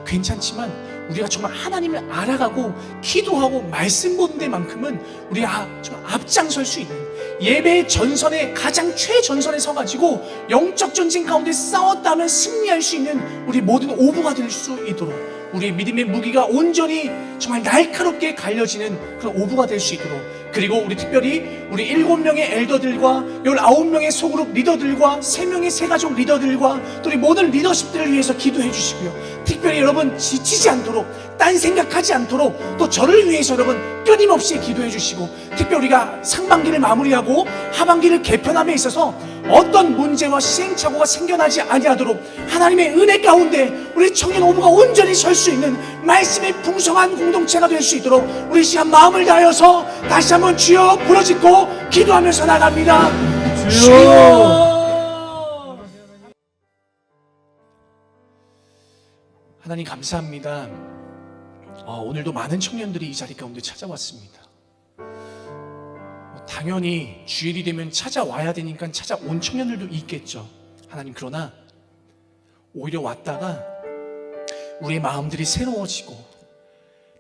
괜찮지만 우리가 정말 하나님을 알아가고 기도하고 말씀 보는 데만큼은 우리가 좀 앞장설 수 있는 예배의 전선에 가장 최전선에 서가지고 영적 전쟁 가운데 싸웠다면 승리할 수 있는 우리 모든 오부가 될 수 있도록 우리의 믿음의 무기가 온전히 정말 날카롭게 갈려지는 그런 오부가 될 수 있도록 그리고 우리 특별히 우리 7명의 엘더들과 19명의 소그룹 리더들과 3명의 새가족 리더들과 또 우리 모든 리더십들을 위해서 기도해 주시고요. 특별히 여러분 지치지 않도록 딴 생각하지 않도록 또 저를 위해서 여러분 끊임없이 기도해 주시고 특별히 우리가 상반기를 마무리하고 하반기를 개편함에 있어서 어떤 문제와 시행착오가 생겨나지 아니하도록 하나님의 은혜 가운데 우리 청년 오부가 온전히 설 수 있는 말씀의 풍성한 공동체가 될 수 있도록 우리 시간 마음을 다하여서 다시 한번 주여 부르짖고 기도하면서 나갑니다. 주여. 하나님 감사합니다. 오늘도 많은 청년들이 이 자리 가운데 찾아왔습니다. 당연히 주일이 되면 찾아와야 되니까 찾아온 청년들도 있겠죠. 하나님 그러나 오히려 왔다가 우리의 마음들이 새로워지고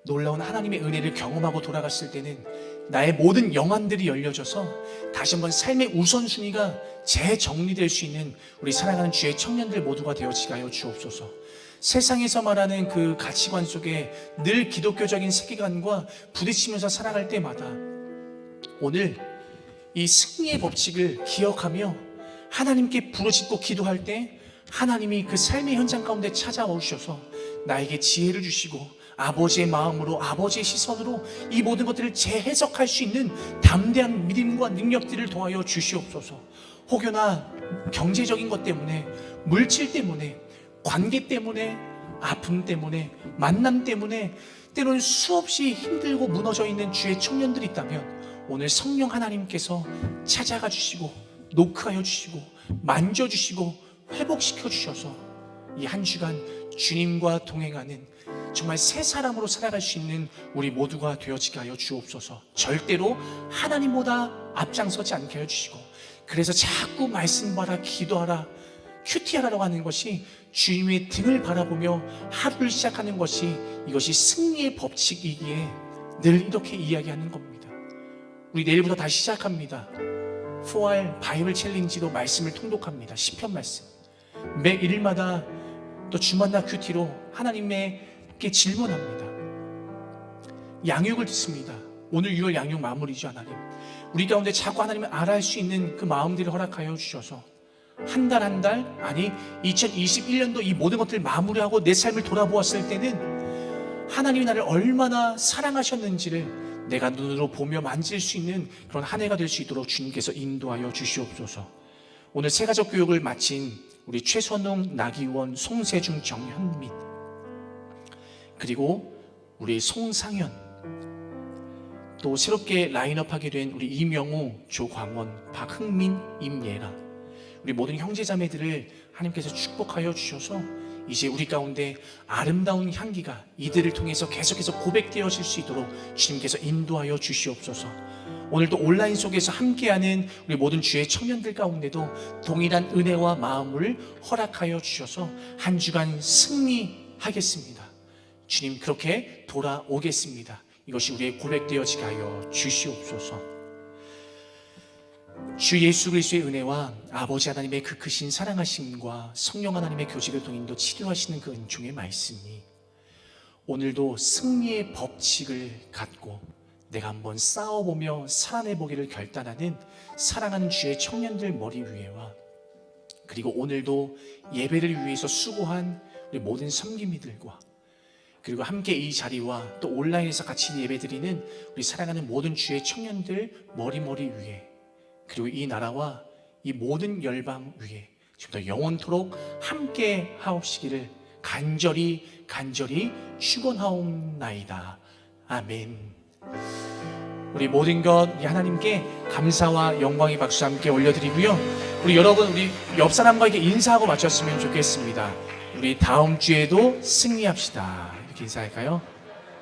놀라운 하나님의 은혜를 경험하고 돌아갔을 때는 나의 모든 영안들이 열려져서 다시 한번 삶의 우선순위가 재정리될 수 있는 우리 사랑하는 주의 청년들 모두가 되어지게 하여 주옵소서. 세상에서 말하는 그 가치관 속에 늘 기독교적인 세계관과 부딪히면서 살아갈 때마다 오늘 이 승리의 법칙을 기억하며 하나님께 부르짖고 기도할 때 하나님이 그 삶의 현장 가운데 찾아오셔서 나에게 지혜를 주시고 아버지의 마음으로, 아버지의 시선으로 이 모든 것들을 재해석할 수 있는 담대한 믿음과 능력들을 더하여 주시옵소서. 혹여나 경제적인 것 때문에, 물질 때문에, 관계 때문에, 아픔 때문에, 만남 때문에 때로는 수없이 힘들고 무너져 있는 주의 청년들이 있다면 오늘 성령 하나님께서 찾아가 주시고 노크하여 주시고 만져주시고 회복시켜 주셔서 이 한 주간 주님과 동행하는 정말 새 사람으로 살아갈 수 있는 우리 모두가 되어지게 하여 주옵소서. 절대로 하나님보다 앞장서지 않게 하여 주시고, 그래서 자꾸 말씀 봐라, 기도하라, 큐티하라고 하는 것이 주님의 등을 바라보며 하루를 시작하는 것이, 이것이 승리의 법칙이기에 늘 이렇게 이야기하는 겁니다. 우리 내일부터 다시 시작합니다. 4월 바이블 챌린지로 말씀을 통독합니다. 시편 말씀 매 일마다, 또 주만나 큐티로 하나님께 질문합니다. 양육을 듣습니다. 오늘 6월 양육 마무리죠. 하나님, 우리 가운데 자꾸 하나님을 알아할 수 있는 그 마음들을 허락하여 주셔서 한 달 한 달, 아니 2021년도 이 모든 것들을 마무리하고 내 삶을 돌아보았을 때는 하나님이 나를 얼마나 사랑하셨는지를 내가 눈으로 보며 만질 수 있는 그런 한 해가 될 수 있도록 주님께서 인도하여 주시옵소서. 오늘 새가족 교육을 마친 우리 최선웅, 나기원, 송세중, 정현민, 그리고 우리 송상현, 또 새롭게 라인업하게 된 우리 이명우, 조광원, 박흥민, 임예라, 우리 모든 형제자매들을 하나님께서 축복하여 주셔서 이제 우리 가운데 아름다운 향기가 이들을 통해서 계속해서 고백되어질 수 있도록 주님께서 인도하여 주시옵소서. 오늘도 온라인 속에서 함께하는 우리 모든 주의 청년들 가운데도 동일한 은혜와 마음을 허락하여 주셔서 한 주간 승리하겠습니다. 주님, 그렇게 돌아오겠습니다. 이것이 우리의 고백되어지게 하여 주시옵소서. 주 예수 그리스도의 은혜와 아버지 하나님의 그 크신 사랑하심과 성령 하나님의 교제를 통인도 치료하시는 그 은총의 말씀이 오늘도 승리의 법칙을 갖고 내가 한번 싸워보며 살아내보기를 결단하는 사랑하는 주의 청년들 머리 위에와, 그리고 오늘도 예배를 위해서 수고한 우리 모든 섬김이들과, 그리고 함께 이 자리와 또 온라인에서 같이 예배드리는 우리 사랑하는 모든 주의 청년들 머리 위에, 그리고 이 나라와 이 모든 열방 위에 지금부터 영원토록 함께 하옵시기를 간절히 축원하옵나이다. 아멘. 우리 모든 것 하나님께 감사와 영광의 박수 함께 올려드리고요. 우리 여러분, 우리 옆 사람과 이렇게 인사하고 마쳤으면 좋겠습니다. 우리 다음 주에도 승리합시다. 이렇게 인사할까요?